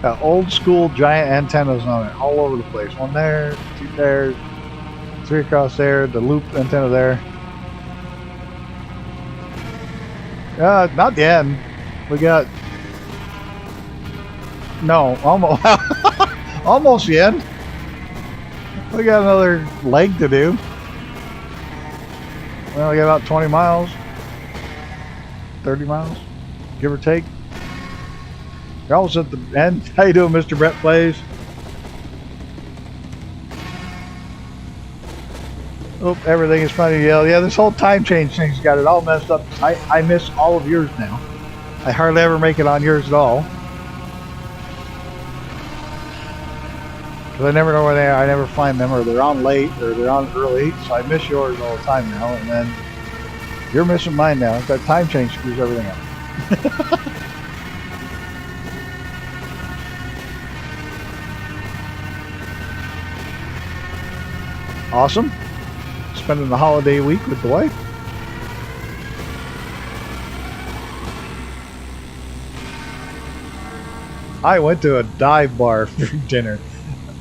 Got old school giant antennas on it all over the place. One there, two there, three across there, the loop antenna there. Not the end. We got... No, almost. Almost the end. We got another leg to do. We only got about 20 miles. 30 miles, give or take. You're almost at the end. How you doing, Mr. Brett Plays? Oh, everything is funny. Yeah, this whole time change thing's got it all messed up. I miss all of yours now. I hardly ever make it on yours at all. Because I never know where they are. I never find them, or they're on late, or they're on early. So I miss yours all the time now. And then you're missing mine now. That time change screws everything up. Awesome. Spending the holiday week with the wife. I went to a dive bar for dinner.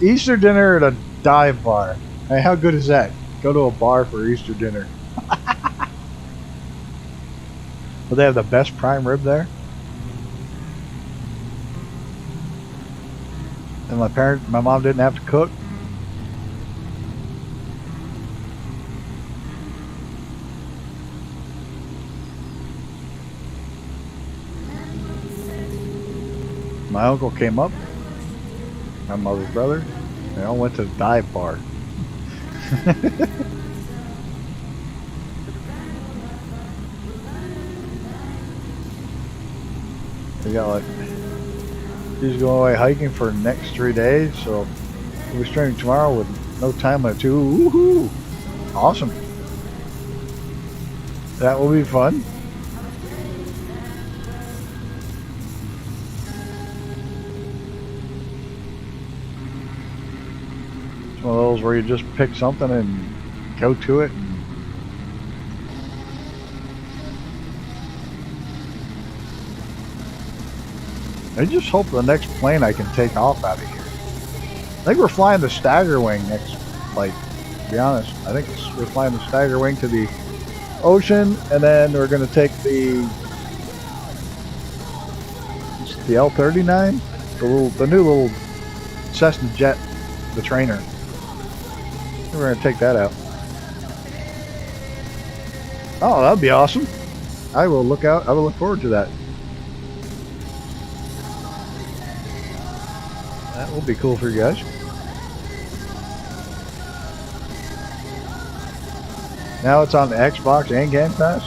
Easter dinner at a dive bar. Hey, how good is that? Go to a bar for Easter dinner. But they have the best prime rib there. And my mom didn't have to cook. My uncle came up, my mother's brother. They all went to the dive bar. We got like, he's going away hiking for the next 3 days, so we'll be starting tomorrow with no time limit too. Woohoo! Awesome. That will be fun. It's one of those where you just pick something and go to it. I just hope the next plane I can take off out of here. I think we're flying the Stagger Wing next flight, to be honest. I think we're flying the Stagger Wing to the ocean, and then we're going to take the L-39, the new little Cessna jet, the trainer. We're going to take that out. Oh, that'd be awesome. I will look forward to that. That will be cool for you guys. Now it's on the Xbox and Game Pass.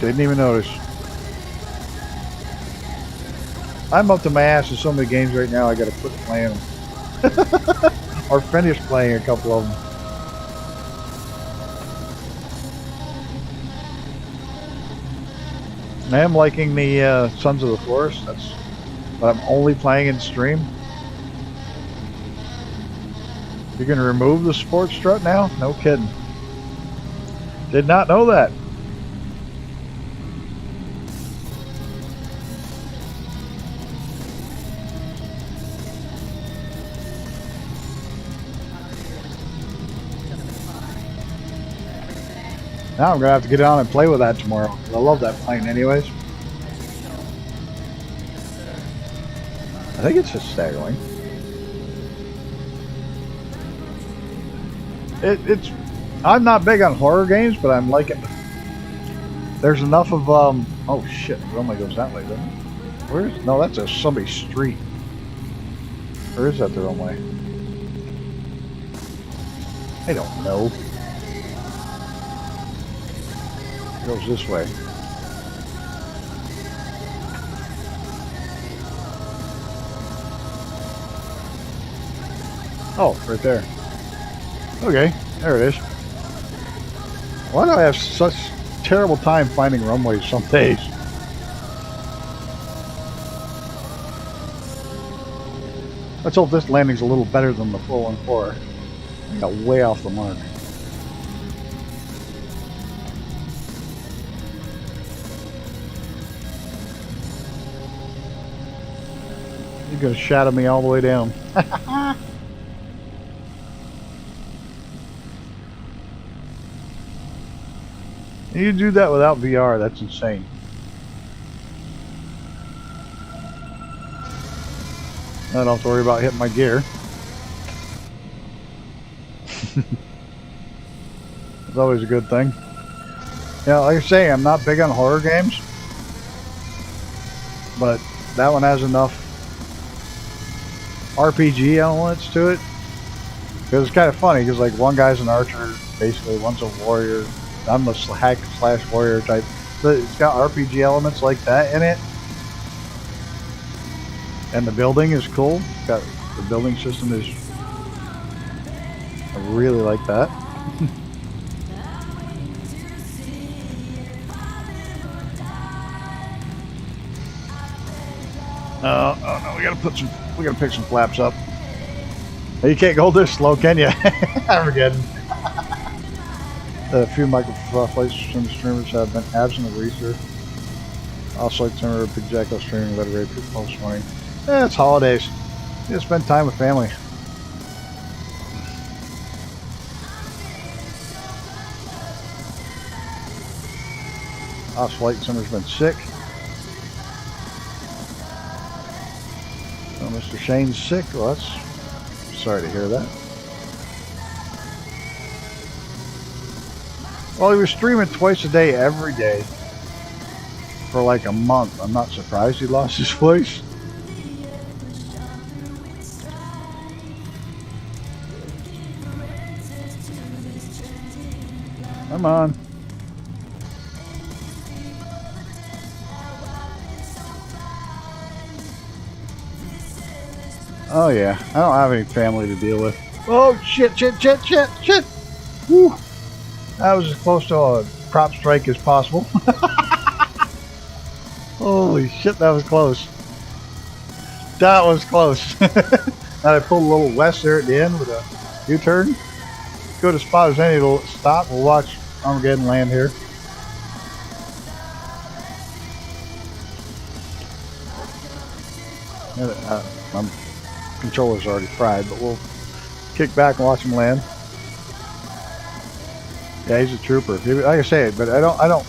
Didn't even notice. I'm up to my ass in so many games right now. I got to quit playing them, or finish playing a couple of them. I am liking the Sons of the Forest. But I'm only playing in stream. You're gonna remove the sports strut now? No kidding. Did not know that. Now I'm gonna have to get on and play with that tomorrow. I love that plane anyways. I think it's just staggering. I'm not big on horror games, but I'm liking it. There's enough of oh shit, it only goes that way, doesn't it? No, that's somebody's street. Or is that the wrong way? I don't know. It goes this way. Oh, right there. Okay, there it is. Why do I have such terrible time finding runways some days? Let's hope this landing's a little better than the 414. I got way off the mark. You're gonna shadow me all the way down. You do that without VR, that's insane. I don't have to worry about hitting my gear. It's always a good thing. Yeah, like I say, I'm not big on horror games, but that one has enough RPG elements to it Because it's kind of funny, because like one guy's an archer, basically, one's a warrior. I'm a hack slash warrior type. So it's got RPG elements like that in it. And the building is cool. It's got the building system is. I really like that. Oh no, we gotta pick some flaps up. You can't go this slow, can you? Armageddon. A few micro-flights from streamers have been absent of research. Also, like some Big Jacko streaming let it rate for post morning. It's holidays. You just spend time with family. Off Flight Simmer's been sick. So Mr. Shane's sick. Well, that's sorry to hear that. Well, he was streaming twice a day, every day, for like a month. I'm not surprised he lost his voice. Come on. Oh yeah, I don't have any family to deal with. Oh shit, shit, shit, shit, shit! Woo! That was as close to a prop strike as possible. Holy shit, that was close. That was close. And I pulled a little west there at the end with a U-turn. Good a spot as any to stop. We'll watch Armageddon land here. My controller's already fried, but we'll kick back and watch him land. Yeah, he's a trooper. Like I say, but I don't.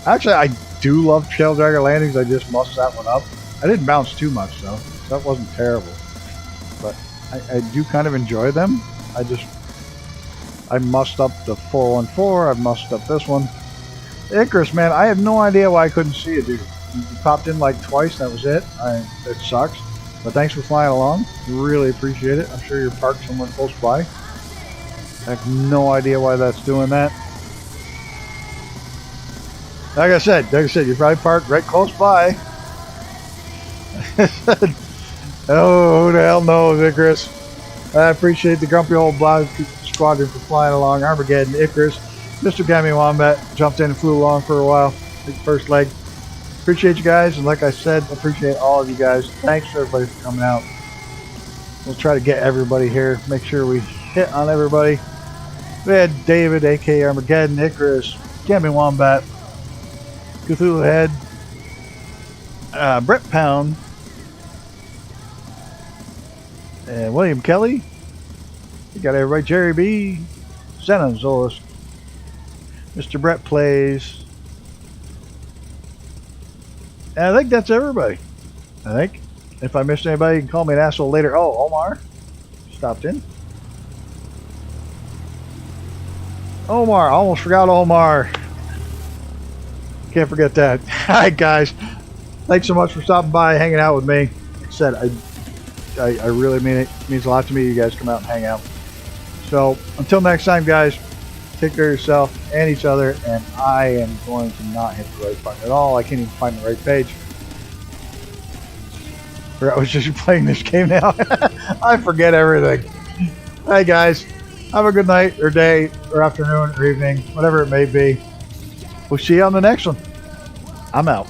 Actually, I do love Shell Dragger landings. I just mussed that one up. I didn't bounce too much though. So that wasn't terrible. But I do kind of enjoy them. I mussed up the 414. I've mussed up this one. Icarus, man, I have no idea why I couldn't see it, dude. You popped in like twice, that was it. It sucks. But thanks for flying along. Really appreciate it. I'm sure you're parked somewhere close by. I have no idea why that's doing that. Like I said, you're probably parked right close by. Oh, who the hell knows, Icarus? I appreciate the Grumpy Old Blood Squadron for flying along. Armageddon, Icarus, Mr. Gammy Wombat jumped in and flew along for a while. Big first leg. Appreciate you guys, and like I said, appreciate all of you guys. Thanks for everybody for coming out. We'll try to get everybody here. Make sure we hit on everybody. We had David, aka Armageddon, Icarus, Gammy Wombat, Cthulhu Head, Brett Pound, and William Kelly. We got everybody. Jerry B, Xenon Zolis, Mr. Brett Plays. And I think that's everybody. I think. If I missed anybody, you can call me an asshole later. Oh, Omar stopped in. Omar, almost forgot Omar. Can't forget that. Hi guys, thanks so much for stopping by, hanging out with me. Like I said, I really mean it. It means a lot to me. You guys come out and hang out. So until next time, guys, take care of yourself and each other. And I am going to not hit the right button at all. I can't even find the right page. I was just playing this game now. I forget everything. Hey guys, have a good night or day or afternoon or evening, whatever it may be. We'll see you on the next one. I'm out.